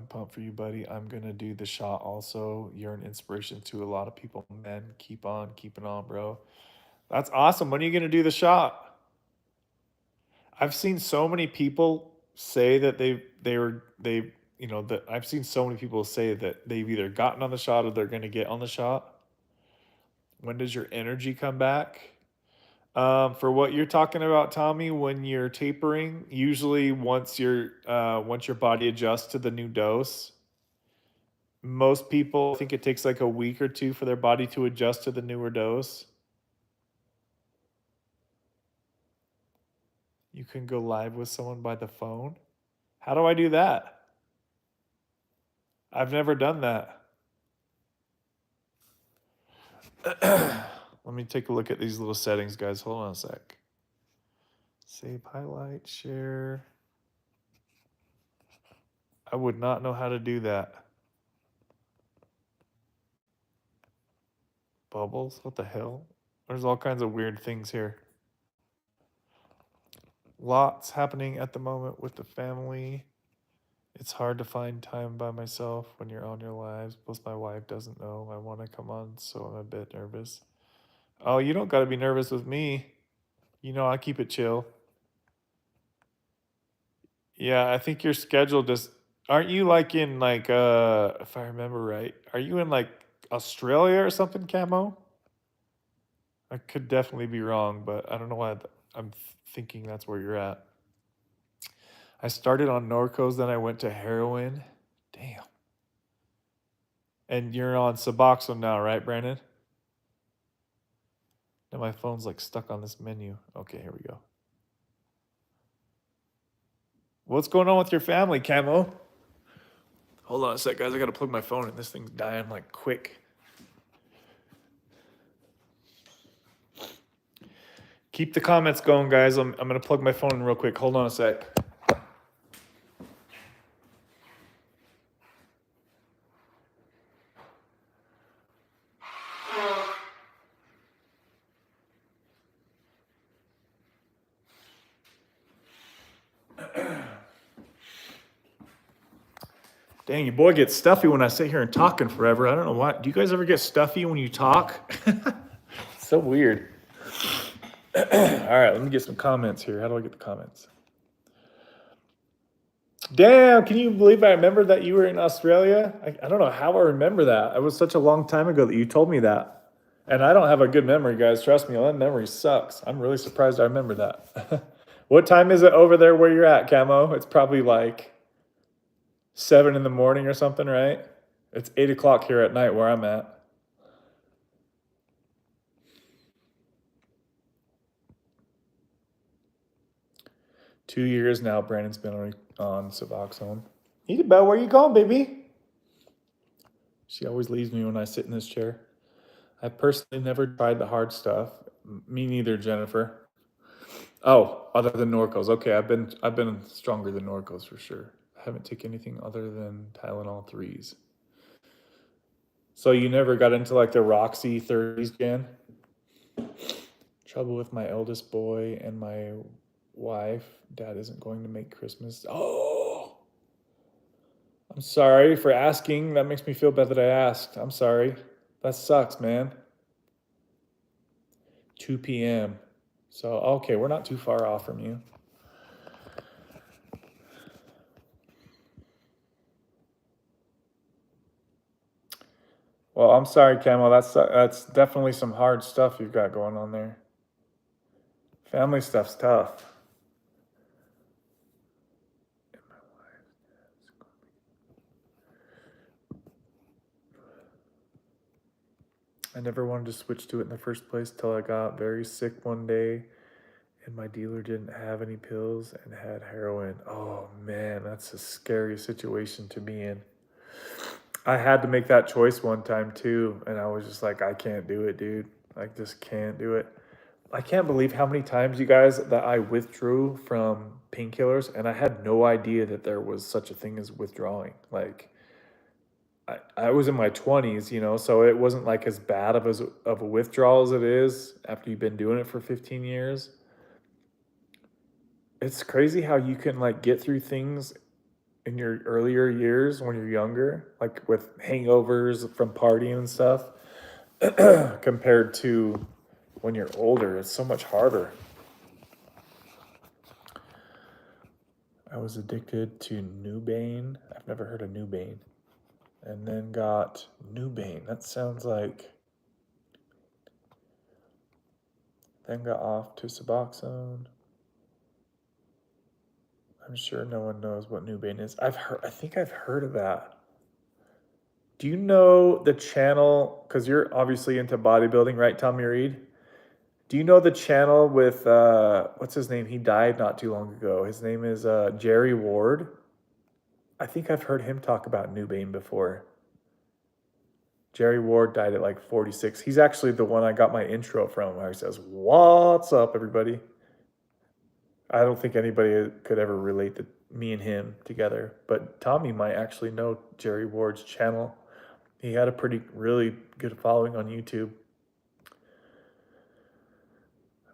pumped for you, buddy. I'm gonna do the shot also. You're an inspiration to a lot of people, man. Keep on keeping on, bro. That's awesome. When are you gonna do the shot? I've seen so many people say that that I've seen so many people say that they've either gotten on the shot or they're gonna get on the shot. When does your energy come back? For what you're talking about, Tommy, when you're tapering, usually once your body adjusts to the new dose, most people I think it takes like a week or two for their body to adjust to the newer dose. You can go live with someone by the phone. How do I do that? I've never done that. Let me take a look at these little settings, guys. Hold on a sec. Save highlight, share. I would not know how to do that. Bubbles? What the hell? There's all kinds of weird things here. Lots happening at the moment with the family. It's hard to find time by myself when you're on your lives. Plus, my wife doesn't know I want to come on, so I'm a bit nervous. Oh, you don't got to be nervous with me. You know, I keep it chill. Yeah, I think your schedule just aren't you like in like if I remember right, are you in like Australia or something, Camo? I could definitely be wrong, but I don't know why I'm thinking that's where you're at. I started on Norcos, then I went to heroin. Damn. And you're on Suboxone now, right, Brandon? Now my phone's like stuck on this menu. Okay, here we go. What's going on with your family, Camo? Hold on a sec, guys. I gotta plug my phone in. This thing's dying like quick. Keep the comments going, guys. I'm gonna plug my phone in real quick. Hold on a sec. Dang, your boy gets stuffy when I sit here and talking forever. I don't know why. Do you guys ever get stuffy when you talk? So weird. All right, let me get some comments here. How do I get the comments? Damn, can you believe I remember that you were in Australia? I don't know how I remember that. It was such a long time ago that you told me that. And I don't have a good memory, guys. Trust me, that memory sucks. I'm really surprised I remember that. What time is it over there where you're at, Camo? It's probably like 7 in the morning or something, right? It's 8 o'clock here at night where I'm at. Two years now, Brandon's been on Suboxone. Eat about where you going, baby? She always leaves me when I sit in this chair. I personally never tried the hard stuff. Me neither, Jennifer. Oh, other than Norcos. Okay, I've been stronger than Norcos for sure. I haven't taken anything other than Tylenol 3s. So you never got into like the Roxy 30s, Jan? Trouble with my eldest boy and my wife. Dad isn't going to make Christmas. Oh, I'm sorry for asking. That makes me feel bad that I asked. I'm sorry. That sucks, man. 2 p.m. So, okay, we're not too far off from you. Well, I'm sorry, Camo. That's definitely some hard stuff you've got going on there. Family stuff's tough. I never wanted to switch to it in the first place till I got very sick one day and my dealer didn't have any pills and had heroin. Oh man, that's a scary situation to be in. I had to make that choice one time too, and I was just like, I can't do it, dude. I just can't do it. I can't believe how many times, you guys, that I withdrew from painkillers, and I had no idea that there was such a thing as withdrawing. Like, I was in my 20s, you know, so it wasn't like as bad of a withdrawal as it is after you've been doing it for 15 years. It's crazy how you can like get through things in your earlier years when you're younger, like with hangovers from partying and stuff, compared to when you're older. It's so much harder. I was addicted to Nubane. I've never heard of Nubane. And then got Nubane. That sounds like. Then got off to Suboxone. I'm sure no one knows what Nubane is. I think I've heard of that. Do you know the channel? Because you're obviously into bodybuilding, right, Tommy Reed? Do you know the channel with what's his name? He died not too long ago. His name is Jerry Ward. I think I've heard him talk about Newbane before. Jerry Ward died at like 46. He's actually the one I got my intro from, where he says, "What's up, everybody?" I don't think anybody could ever relate to me and him together, but Tommy might actually know Jerry Ward's channel. He had a really good following on YouTube.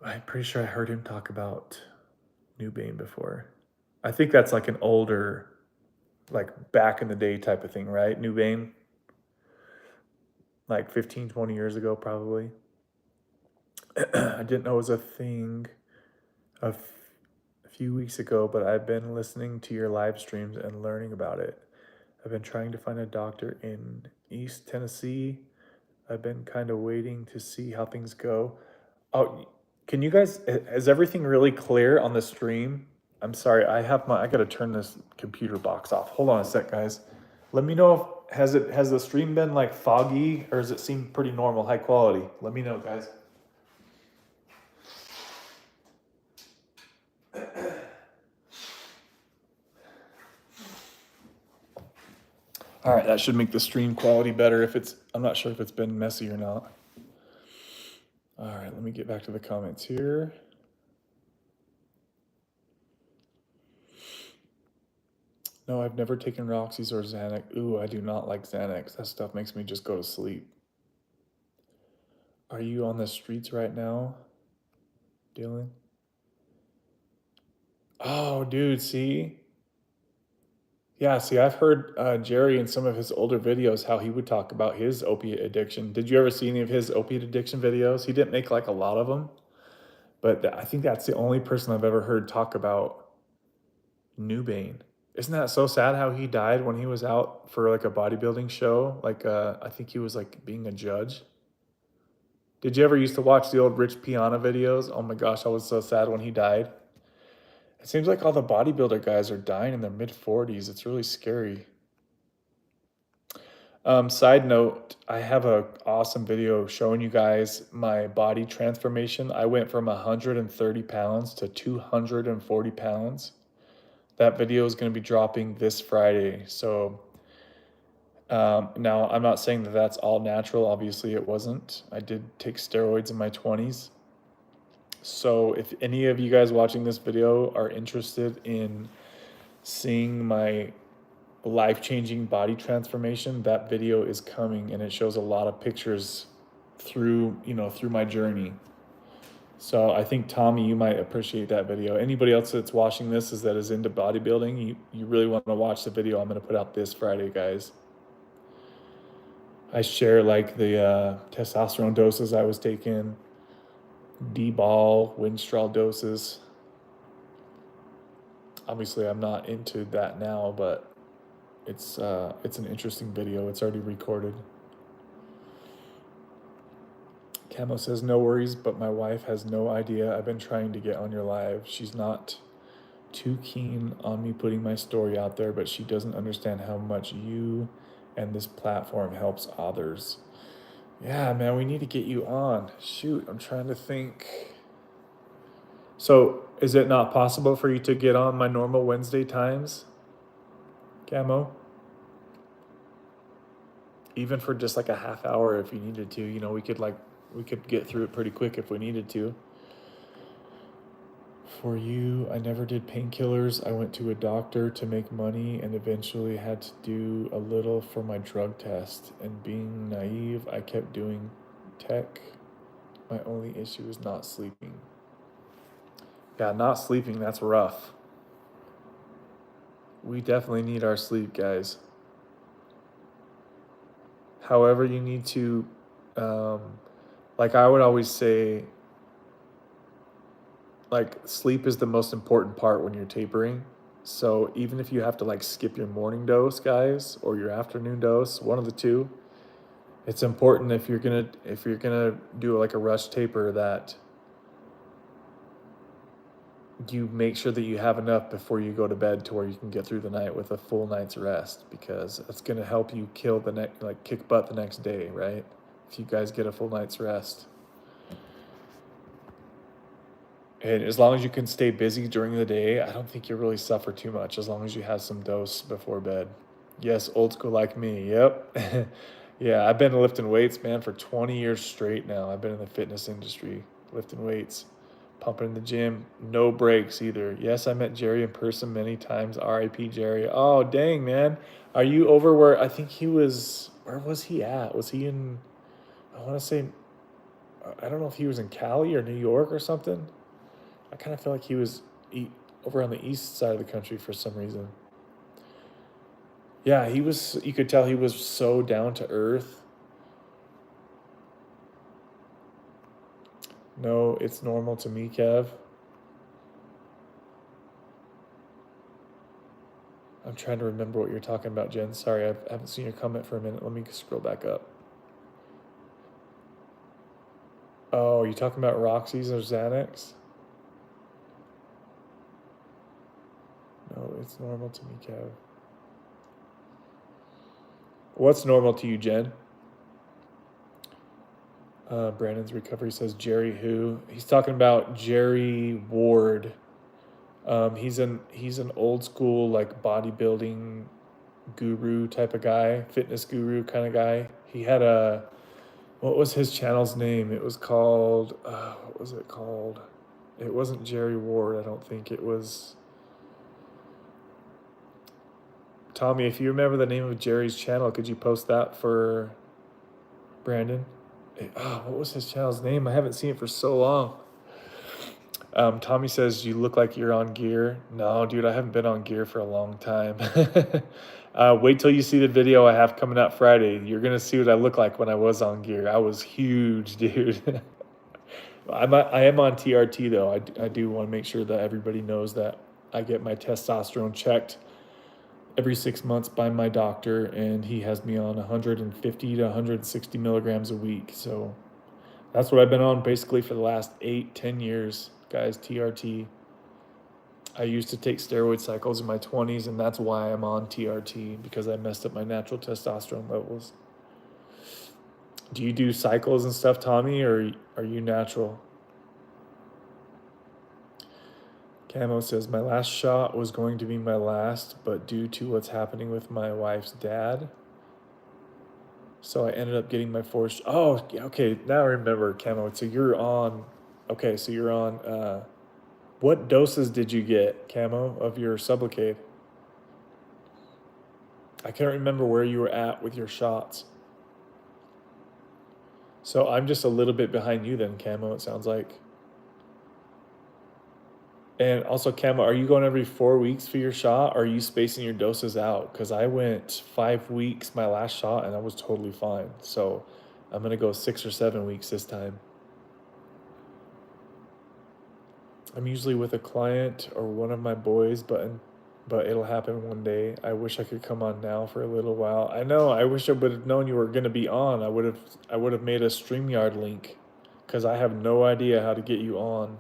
I'm pretty sure I heard him talk about Newbane before. I think that's like an older, like back in the day type of thing, right? Newbane? Like 15, 20 years ago, probably. I didn't know it was a thing a few weeks ago, but I've been listening to your live streams and learning about it. I've been trying to find a doctor in East Tennessee. I've been kind of waiting to see how things go. Oh, can you guys, is everything really clear on the stream? I'm sorry, I gotta turn this computer box off. Hold on a sec, guys. Let me know if, has the stream been like foggy or does it seem pretty normal, high quality? Let me know, guys. All right, that should make the stream quality better if I'm not sure if it's been messy or not. All right, let me get back to the comments here. No, I've never taken Roxy's or Xanax. Ooh, I do not like Xanax. That stuff makes me just go to sleep. Are you on the streets right now, Dylan? Oh, dude, see? Yeah, see, I've heard Jerry in some of his older videos how he would talk about his opiate addiction. Did you ever see any of his opiate addiction videos? He didn't make like a lot of them, but I think that's the only person I've ever heard talk about Newbane. Isn't that so sad how he died when he was out for like a bodybuilding show? Like, I think he was like being a judge. Did you ever used to watch the old Rich Piana videos? Oh my gosh, I was so sad when he died. It seems like all the bodybuilder guys are dying in their mid 40s. It's really scary. Side note, I have a awesome video showing you guys my body transformation. I went from 130 pounds to 240 pounds. That video is going to be dropping this Friday. So now I'm not saying that that's all natural. Obviously it wasn't. I did take steroids in my 20s. So if any of you guys watching this video are interested in seeing my life-changing body transformation, that video is coming and it shows a lot of pictures through my journey. So I think Tommy, you might appreciate that video. Anybody else that's watching this that is into bodybuilding, you really want to watch the video I'm going to put out this Friday, guys. I share like the testosterone doses I was taking, D-ball, Winstrol doses. Obviously, I'm not into that now, but it's an interesting video. It's already recorded. Camo says, no worries, but my wife has no idea I've been trying to get on your live. She's not too keen on me putting my story out there, but she doesn't understand how much you and this platform helps others. Yeah, man, we need to get you on. Shoot, I'm trying to think. So, is it not possible for you to get on my normal Wednesday times, Camo? Even for just like a half hour if you needed to, we could get through it pretty quick if we needed to. For you, I never did painkillers. I went to a doctor to make money and eventually had to do a little for my drug test. And being naive, I kept doing tech. My only issue is not sleeping. Yeah, not sleeping, that's rough. We definitely need our sleep, guys. However, you need to, like I would always say, like sleep is the most important part when you're tapering. So even if you have to like skip your morning dose, guys, or your afternoon dose, one of the two, it's important if you're gonna do like a rush taper that you make sure that you have enough before you go to bed to where you can get through the night with a full night's rest, because it's gonna help you kick butt the next day, right? If you guys get a full night's rest. And as long as you can stay busy during the day, I don't think you really suffer too much as long as you have some dose before bed. Yes, old school like me. Yep. Yeah, I've been lifting weights, man, for 20 years straight now. I've been in the fitness industry, lifting weights, pumping in the gym, no breaks either. Yes, I met Jerry in person many times. RIP Jerry. Oh, dang, man. Are you over where I think he was? Where was he at? Was he in, I want to say, I don't know if he was in Cali or New York or something. I kind of feel like he was over on the east side of the country for some reason. Yeah, he was, you could tell he was so down to earth. No, it's normal to me, Kev. I'm trying to remember what you're talking about, Jen. Sorry, I haven't seen your comment for a minute. Let me scroll back up. Oh, are you talking about Roxy's or Xanax? No, it's normal to me, Kev. What's normal to you, Jen? Brandon's recovery says Jerry who? He's talking about Jerry Ward. He's an old school like bodybuilding guru type of guy, fitness guru kind of guy. He had a, what was his channel's name? It was called, what was it called? It wasn't Jerry Ward, I don't think. It was, Tommy, if you remember the name of Jerry's channel, could you post that for Brandon? What was his channel's name? I haven't seen it for so long. Tommy says, you look like you're on gear. No, dude, I haven't been on gear for a long time. Wait till you see the video I have coming out Friday. You're going to see what I look like when I was on gear. I was huge, dude. I am on TRT, though. I do want to make sure that everybody knows that I get my testosterone checked every 6 months by my doctor, and he has me on 150 to 160 milligrams a week. So that's what I've been on basically for the last 8-10 years, guys. TRT. I used to take steroid cycles in my 20s, and that's why I'm on TRT, because I messed up my natural testosterone levels. Do you do cycles and stuff, Tommy, or are you natural? Camo says, my last shot was going to be my last, but due to what's happening with my wife's dad, so I ended up getting my fourth. Oh, okay. Now I remember, Camo. So you're on. Okay, so you're on. What doses did you get, Camo, of your Sublocade? I can't remember where you were at with your shots. So I'm just a little bit behind you then, Camo. It sounds like. And also, Camo, are you going every 4 weeks for your shot, or are you spacing your doses out? Because I went 5 weeks my last shot, and I was totally fine. So I'm gonna go 6 or 7 weeks this time. I'm usually with a client or one of my boys, but it'll happen one day. I wish I could come on now for a little while. I know. I wish I would have known you were gonna be on. I would have made a StreamYard link, because I have no idea how to get you on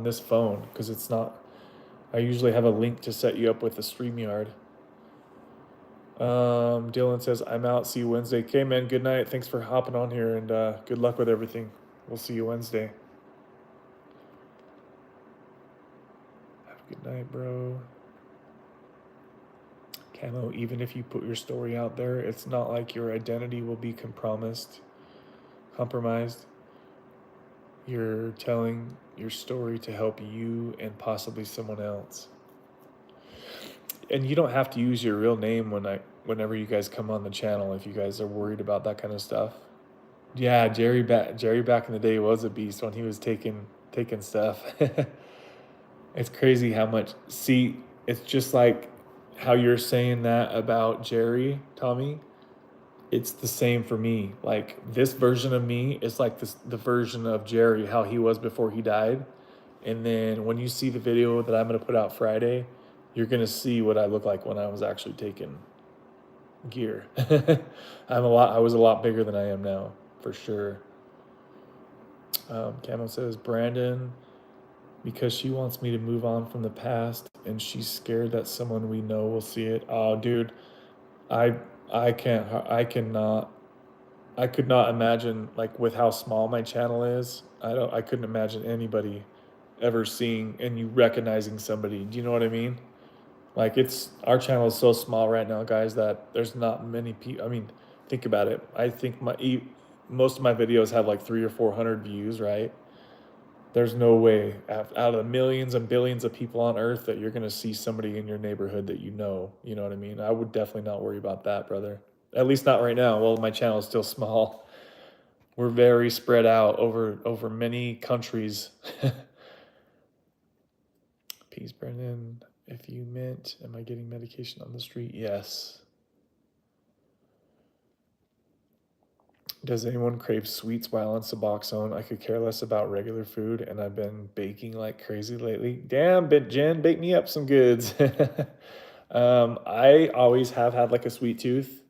this phone, because it's not. I usually have a link to set you up with the StreamYard. Dylan says, I'm out. See you Wednesday. Okay, man. Good night. Thanks for hopping on here, and good luck with everything. We'll see you Wednesday. Have a good night, bro. Camo, even if you put your story out there, it's not like your identity will be compromised. You're telling your story to help you and possibly someone else. And you don't have to use your real name whenever you guys come on the channel if you guys are worried about that kind of stuff. Yeah, Jerry back in the day was a beast when he was taking stuff. It's crazy how much. See, it's just like how you're saying that about Jerry, Tommy. It's the same for me. Like, this version of me is like the version of Jerry, how he was before he died. And then when you see the video that I'm gonna put out Friday, you're gonna see what I look like when I was actually taking gear. I was a lot bigger than I am now, for sure. Camo says, Brandon, because she wants me to move on from the past, and she's scared that someone we know will see it. Oh, dude, I I can't I cannot I could not imagine, like, with how small my channel is. I couldn't imagine anybody ever seeing and you recognizing somebody. Do you know what I mean? Like our channel is so small right now, guys, that there's not many people. I mean, think about it. I think most of my videos have like 300 or 400 views, right? There's no way out of the millions and billions of people on earth that you're gonna see somebody in your neighborhood that you know. You know what I mean? I would definitely not worry about that, brother. At least not right now. Well, my channel is still small. We're very spread out over many countries. Peace, Brendan. If you meant, am I getting medication on the street? Yes. Does anyone crave sweets while on Suboxone? I could care less about regular food, and I've been baking like crazy lately. Damn, Jen, bake me up some goods. I always have had like a sweet tooth.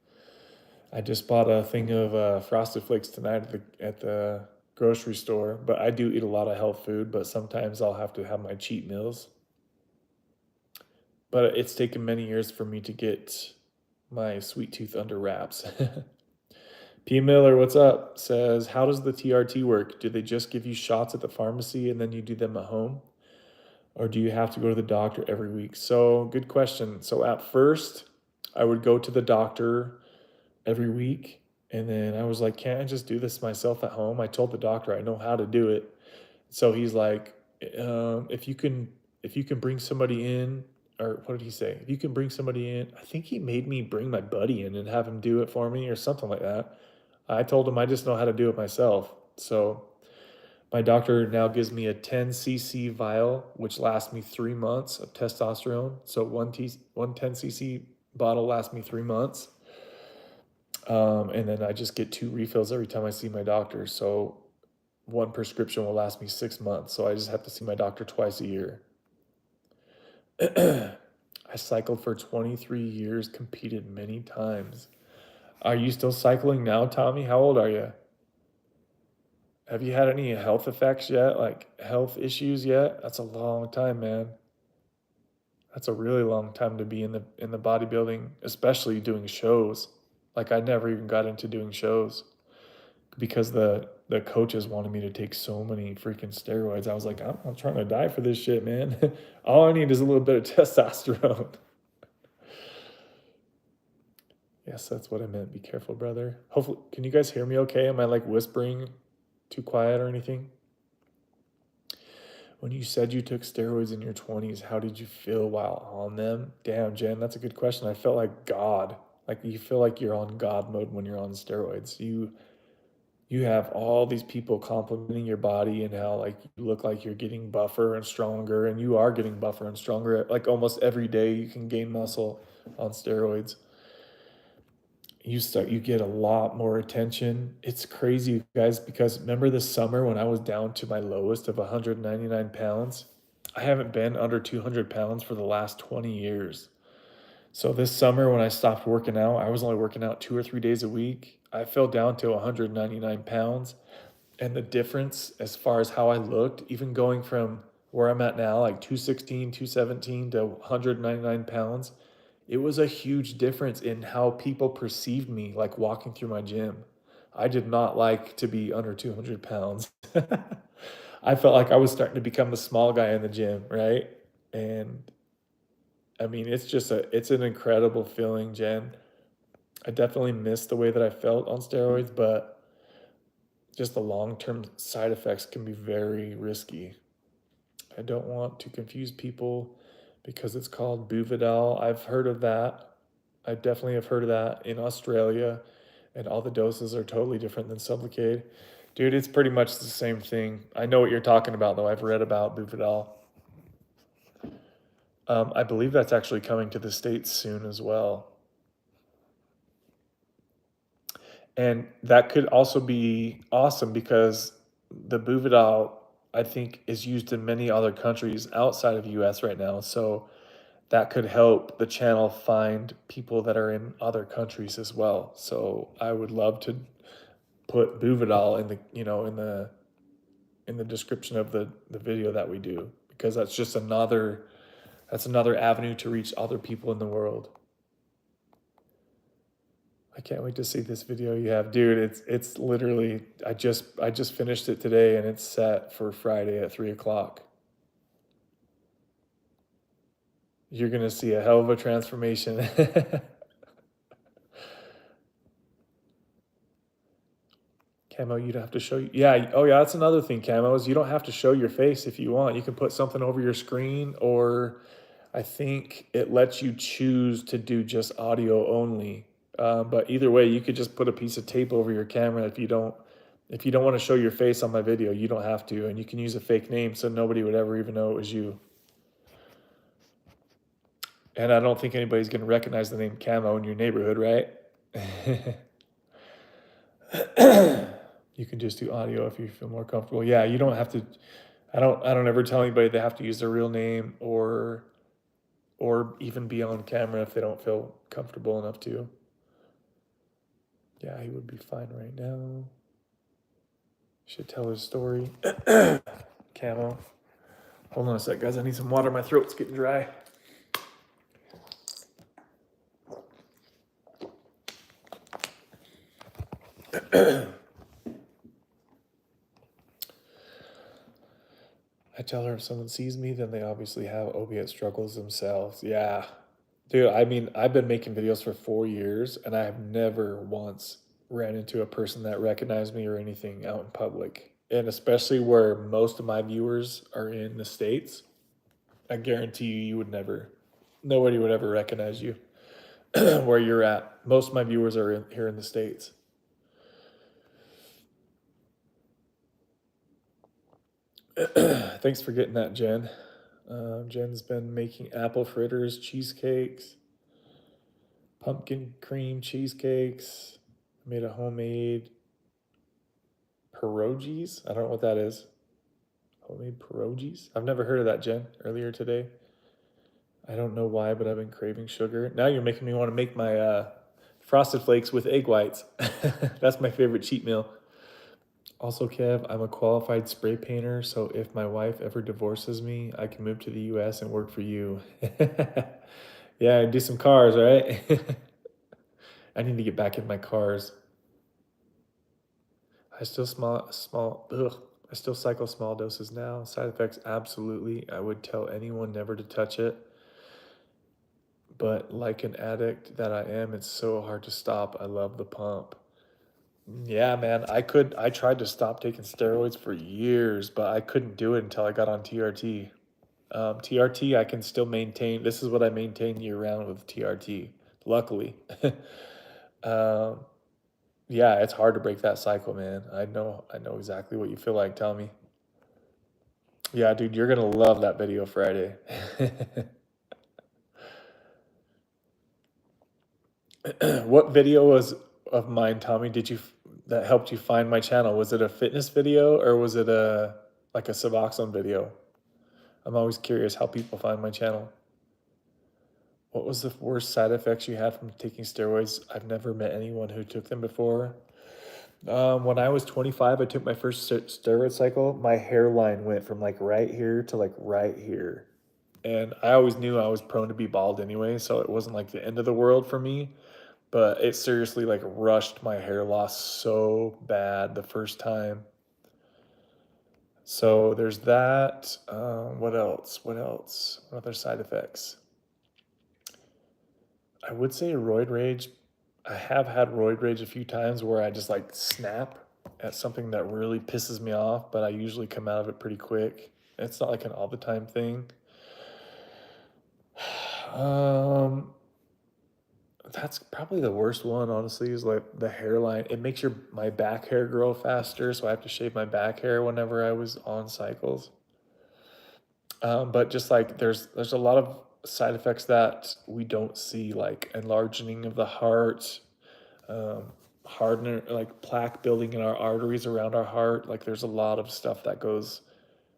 I just bought a thing of Frosted Flakes tonight at the grocery store, but I do eat a lot of health food, but sometimes I'll have to have my cheat meals. But it's taken many years for me to get my sweet tooth under wraps. P. Miller, what's up? Says, how does the TRT work? Do they just give you shots at the pharmacy and then you do them at home? Or do you have to go to the doctor every week? So, good question. So, at first, I would go to the doctor every week. And then I was like, can't I just do this myself at home? I told the doctor I know how to do it. So he's like, if you can bring somebody in, or what did he say? If you can bring somebody in, I think he made me bring my buddy in and have him do it for me or something like that. I told him I just know how to do it myself. So my doctor now gives me a 10 cc vial, which lasts me 3 months of testosterone. So one 10 cc bottle lasts me 3 months. And then I just get 2 refills every time I see my doctor. So one prescription will last me 6 months. So I just have to see my doctor twice a year. I cycled for 23 years, competed many times. Are you still cycling now, Tommy? How old are you? Have you had any health effects yet? Like health issues yet? That's a long time, man. That's a really long time to be in the bodybuilding, especially doing shows. Like I never even got into doing shows because the coaches wanted me to take so many freaking steroids. I was like, I'm not trying to die for this shit, man. All I need is a little bit of testosterone. Yes, that's what I meant. Be careful, brother. Hopefully, can you guys hear me okay? Am I like whispering too quiet or anything? When you said you took steroids in your 20s, how did you feel while on them? Damn, Jen, that's a good question. I felt like God. Like you feel like you're on God mode when you're on steroids. You have all these people complimenting your body and how like you look like you're getting buffer and stronger, and you are getting buffer and stronger. Like almost every day you can gain muscle on steroids. You get a lot more attention. It's crazy, guys, because remember the summer when I was down to my lowest of 199 pounds? I haven't been under 200 pounds for the last 20 years. So this summer when I stopped working out, I was only working out 2 or 3 days a week. I fell down to 199 pounds. And the difference as far as how I looked, even going from where I'm at now, like 216, 217 to 199 pounds, it was a huge difference in how people perceived me, like walking through my gym. I did not like to be under 200 pounds. I felt like I was starting to become the small guy in the gym, right? And I mean, it's an incredible feeling, Jen. I definitely miss the way that I felt on steroids, but just the long-term side effects can be very risky. I don't want to confuse people because it's called Buvidal. I've heard of that. I definitely have heard of that in Australia, and all the doses are totally different than Sublocade. Dude, it's pretty much the same thing. I know what you're talking about, though. I've read about Buvidal. I believe that's actually coming to the States soon as well. And that could also be awesome because the Buvidal, I think, is used in many other countries outside of US right now. So that could help the channel find people that are in other countries as well. So I would love to put Buvidal in the description of the video that we do, because that's another avenue to reach other people in the world. I can't wait to see this video you have, dude. It's literally I just finished it today and it's set for Friday at 3 o'clock. You're gonna see a hell of a transformation. Camo, you don't have to show you. Yeah. Oh, yeah. That's another thing, Camo, is you don't have to show your face if you want. You can put something over your screen, or I think it lets you choose to do just audio only. But either way, you could just put a piece of tape over your camera if you don't. If you don't want to show your face on my video, you don't have to, and you can use a fake name so nobody would ever even know it was you. And I don't think anybody's gonna recognize the name Camo in your neighborhood, right? You can just do audio if you feel more comfortable. Yeah, you don't have to. I don't ever tell anybody they have to use their real name or even be on camera if they don't feel comfortable enough to. Yeah, he would be fine right now. Should tell his story. Camo. Hold on a sec, guys. I need some water. My throat's getting dry. I tell her if someone sees me, then they obviously have opiate struggles themselves. Yeah. Dude, I mean, I've been making videos for 4 years and I have never once ran into a person that recognized me or anything out in public. And especially where most of my viewers are in the States, I guarantee you would never, nobody would ever recognize you where you're at. Most of my viewers are here in the States. Thanks for getting that, Jen. Jen's been making apple fritters, cheesecakes, pumpkin cream cheesecakes. Made a homemade pierogies. I don't know what that is. Homemade pierogies. I've never heard of that, Jen. Earlier today. I don't know why, but I've been craving sugar. Now you're making me want to make my frosted flakes with egg whites. That's my favorite cheat meal. Also, Kev, I'm a qualified spray painter, so if my wife ever divorces me, I can move to the US and work for you. Yeah, and do some cars, right? I need to get back in my cars. I still I still cycle small doses now. Side effects, absolutely. I would tell anyone never to touch it. But like an addict that I am, it's so hard to stop. I love the pump. Yeah, man, I tried to stop taking steroids for years, but I couldn't do it until I got on TRT. TRT, I can still maintain. This is what I maintain year round with TRT, luckily. um, yeah, it's hard to break that cycle, man. I know exactly what you feel like. Tell me. Yeah, dude, you're gonna love that video Friday. What video was of mine, Tommy, that helped you find my channel? Was it a fitness video or was it a like a Suboxone video? I'm always curious how people find my channel. What was the worst side effects you had from taking steroids? I've never met anyone who took them before. When I was 25, I took my first steroid cycle. My hairline went from like right here to like right here. And I always knew I was prone to be bald anyway, so it wasn't like the end of the world for me. But it seriously like rushed my hair loss so bad the first time. So there's that. What else? What else? What other side effects? I would say roid rage. I have had roid rage a few times where I just like snap at something that really pisses me off, but I usually come out of it pretty quick. It's not like an all the time thing. Um, that's probably the worst one, honestly, is like the hairline. It makes my back hair grow faster, so I have to shave my back hair whenever I was on cycles. But just like there's a lot of side effects that we don't see, like enlarging of the heart, um, hardener, like plaque building in our arteries around our heart. Like there's a lot of stuff that goes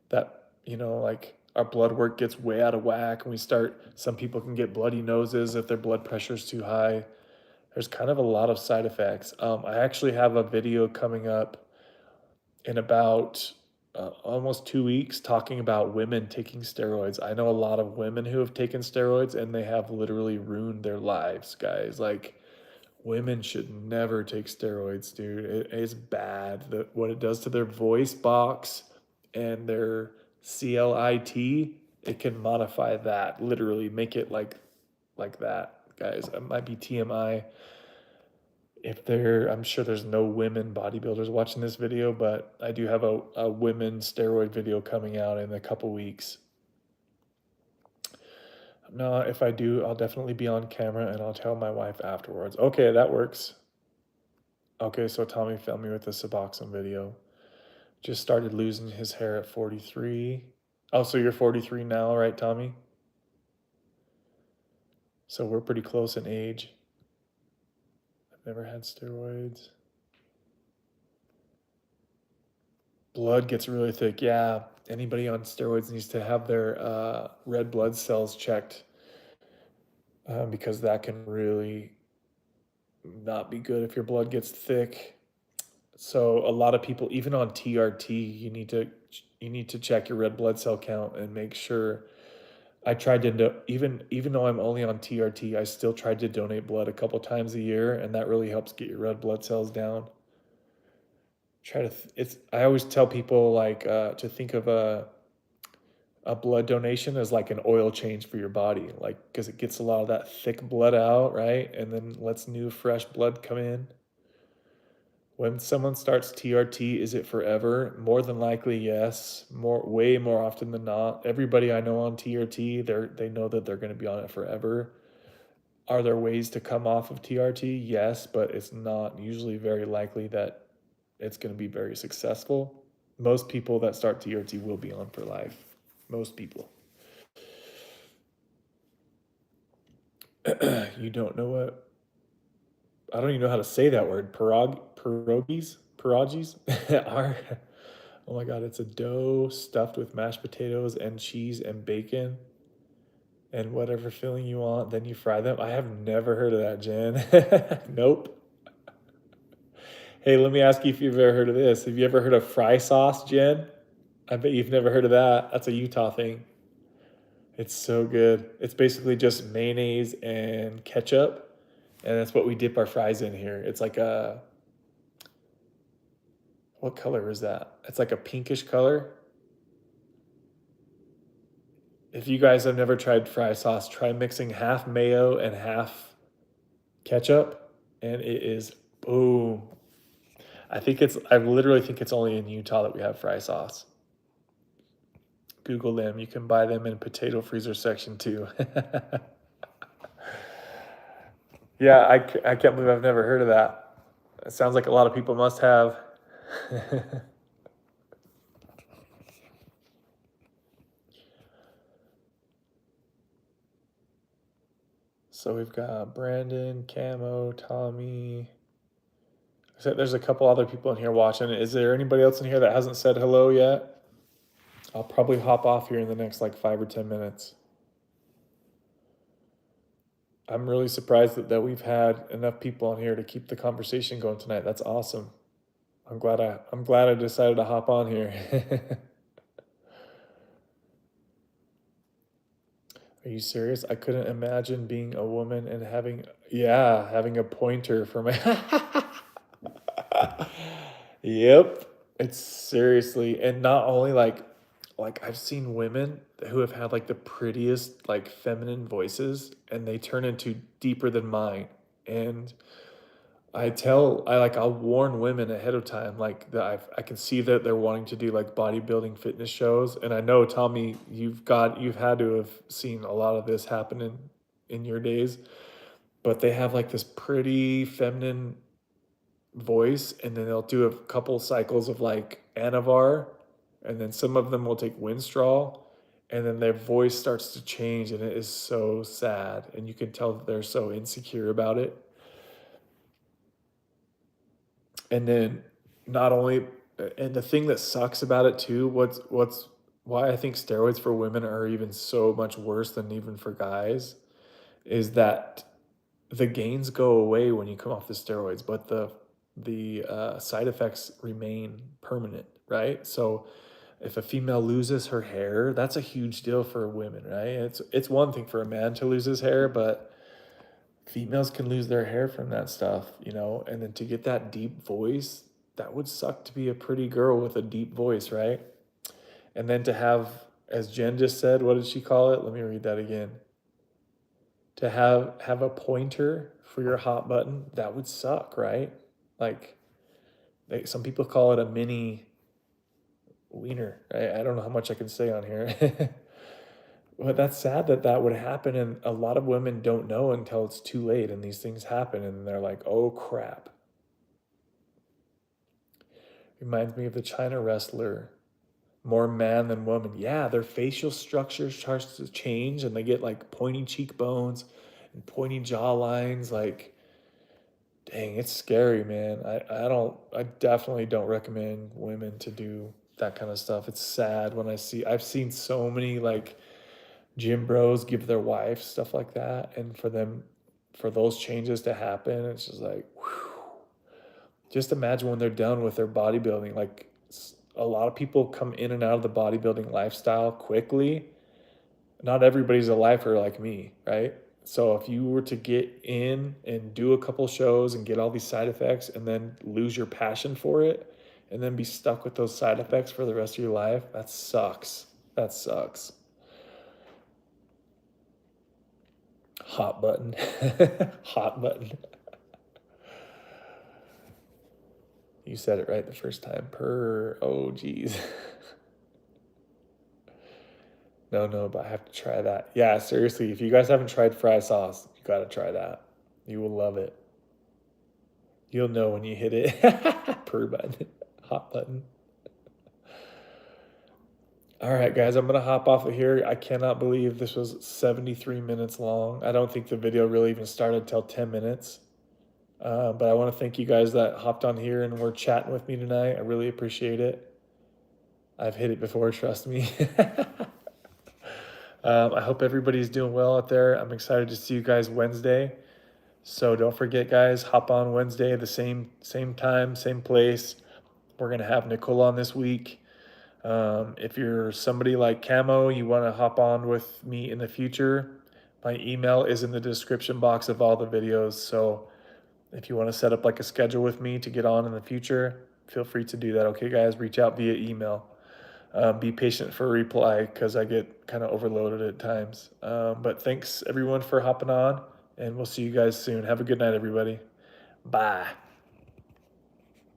that, like our blood work gets way out of whack and some people can get bloody noses if their blood pressure is too high. There's kind of a lot of side effects. I actually have a video coming up in about almost 2 weeks talking about women taking steroids. I know a lot of women who have taken steroids and they have literally ruined their lives, guys. Like, women should never take steroids, dude. It is bad. What it does to their voice box and their CLIT. it can modify that, literally make it like that, guys. It might be TMI. I'm sure there's no women bodybuilders watching this video, but I do have a women steroid video coming out in a couple weeks. No, if I do, I'll definitely be on camera and I'll tell my wife afterwards. Okay, that works. Okay, so Tommy filmed me with the Suboxone video. Just started losing his hair at 43. Oh, so you're 43 now, right, Tommy? So we're pretty close in age. I've never had steroids. Blood gets really thick. Yeah, anybody on steroids needs to have their red blood cells checked because that can really not be good if your blood gets thick. So a lot of people, even on TRT, you need to check your red blood cell count and make sure. I tried to even though I'm only on TRT, I still tried to donate blood a couple times a year, and that really helps get your red blood cells down. I always tell people like to think of a blood donation as like an oil change for your body, like because it gets a lot of that thick blood out, right, and then lets new fresh blood come in. When someone starts TRT, is it forever? More than likely, yes. Way more often than not. Everybody I know on TRT, they know that they're going to be on it forever. Are there ways to come off of TRT? Yes, but it's not usually very likely that it's going to be very successful. Most people that start TRT will be on for life. Most people. You don't know what? I don't even know how to say that word. Pierogies? Are. Oh my God, it's a dough stuffed with mashed potatoes and cheese and bacon and whatever filling you want. Then you fry them. I have never heard of that, Jen. Nope. Hey, let me ask you if you've ever heard of this. Have you ever heard of fry sauce, Jen? I bet you've never heard of that. That's a Utah thing. It's so good. It's basically just mayonnaise and ketchup, and that's what we dip our fries in here. It's like what color is that? It's like a pinkish color. If you guys have never tried fry sauce, try mixing half mayo and half ketchup, and it is boom. I literally think it's only in Utah that we have fry sauce. Google them. You can buy them in potato freezer section too. Yeah, I can't believe I've never heard of that. It sounds like a lot of people must have. So we've got Brandon, Camo, Tommy. There's a couple other people in here watching. Is there anybody else in here that hasn't said hello yet? I'll probably hop off here in the next like 5 or 10 minutes. I'm really surprised that we've had enough people on here to keep the conversation going tonight. That's awesome. I'm glad I decided to hop on here. Are you serious? I couldn't imagine being a woman and having a pointer for my Yep. It's seriously, and not only like I've seen women who have had like the prettiest like feminine voices and they turn into deeper than mine. And I'll warn women ahead of time, like that I can see that they're wanting to do like bodybuilding fitness shows. And I know, Tommy, you've had to have seen a lot of this happen in your days, but they have like this pretty feminine voice, and then they'll do a couple cycles of like Anavar, and then some of them will take Winstrol, and then their voice starts to change, and it is so sad, and you can tell that they're so insecure about it. And then not only, and the thing that sucks about it too, what's why I think steroids for women are even so much worse than even for guys, is that the gains go away when you come off the steroids, but the side effects remain permanent, right? So if a female loses her hair, that's a huge deal for women, right? It's one thing for a man to lose his hair, but females can lose their hair from that stuff, and then to get that deep voice, that would suck to be a pretty girl with a deep voice, right? And then to have as Jen just said, what did she call it? Let me read that again. To have a pointer for your hot button, that would suck, right? Like some people call it a mini wiener. I don't know how much I can say on here. But that's sad that that would happen, and a lot of women don't know until it's too late, and these things happen, and they're like, "Oh crap!" Reminds me of the China wrestler, more man than woman. Yeah, their facial structure starts to change, and they get like pointy cheekbones and pointy jaw lines. Like, dang, it's scary, man. I definitely don't recommend women to do that kind of stuff. It's sad when I've seen so many like gym bros give their wife stuff like that, and for those changes to happen, it's just like, whew. Just imagine when they're done with their bodybuilding. Like a lot of people come in and out of the bodybuilding lifestyle quickly. Not everybody's a lifer like me, right? So if you were to get in and do a couple shows and get all these side effects and then lose your passion for it and then be stuck with those side effects for the rest of your life, that sucks. That sucks. Hot button. Hot button. You said it right the first time. Oh, geez. No, but I have to try that. Yeah, seriously, if you guys haven't tried fry sauce, you got to try that. You will love it. You'll know when you hit it. Purr button. Hot button. All right, guys, I'm going to hop off of here. I cannot believe this was 73 minutes long. I don't think the video really even started till 10 minutes. But I want to thank you guys that hopped on here and were chatting with me tonight. I really appreciate it. I've hit it before, trust me. I hope everybody's doing well out there. I'm excited to see you guys Wednesday. So don't forget, guys, hop on Wednesday, the same time, same place. We're going to have Nicole on this week. If you're somebody like Camo, you want to hop on with me in the future, my email is in the description box of all the videos. So if you want to set up like a schedule with me to get on in the future, feel free to do that. Okay, guys, reach out via email. Be patient for a reply because I get kind of overloaded at times. But thanks everyone for hopping on, and we'll see you guys soon. Have a good night, everybody. Bye.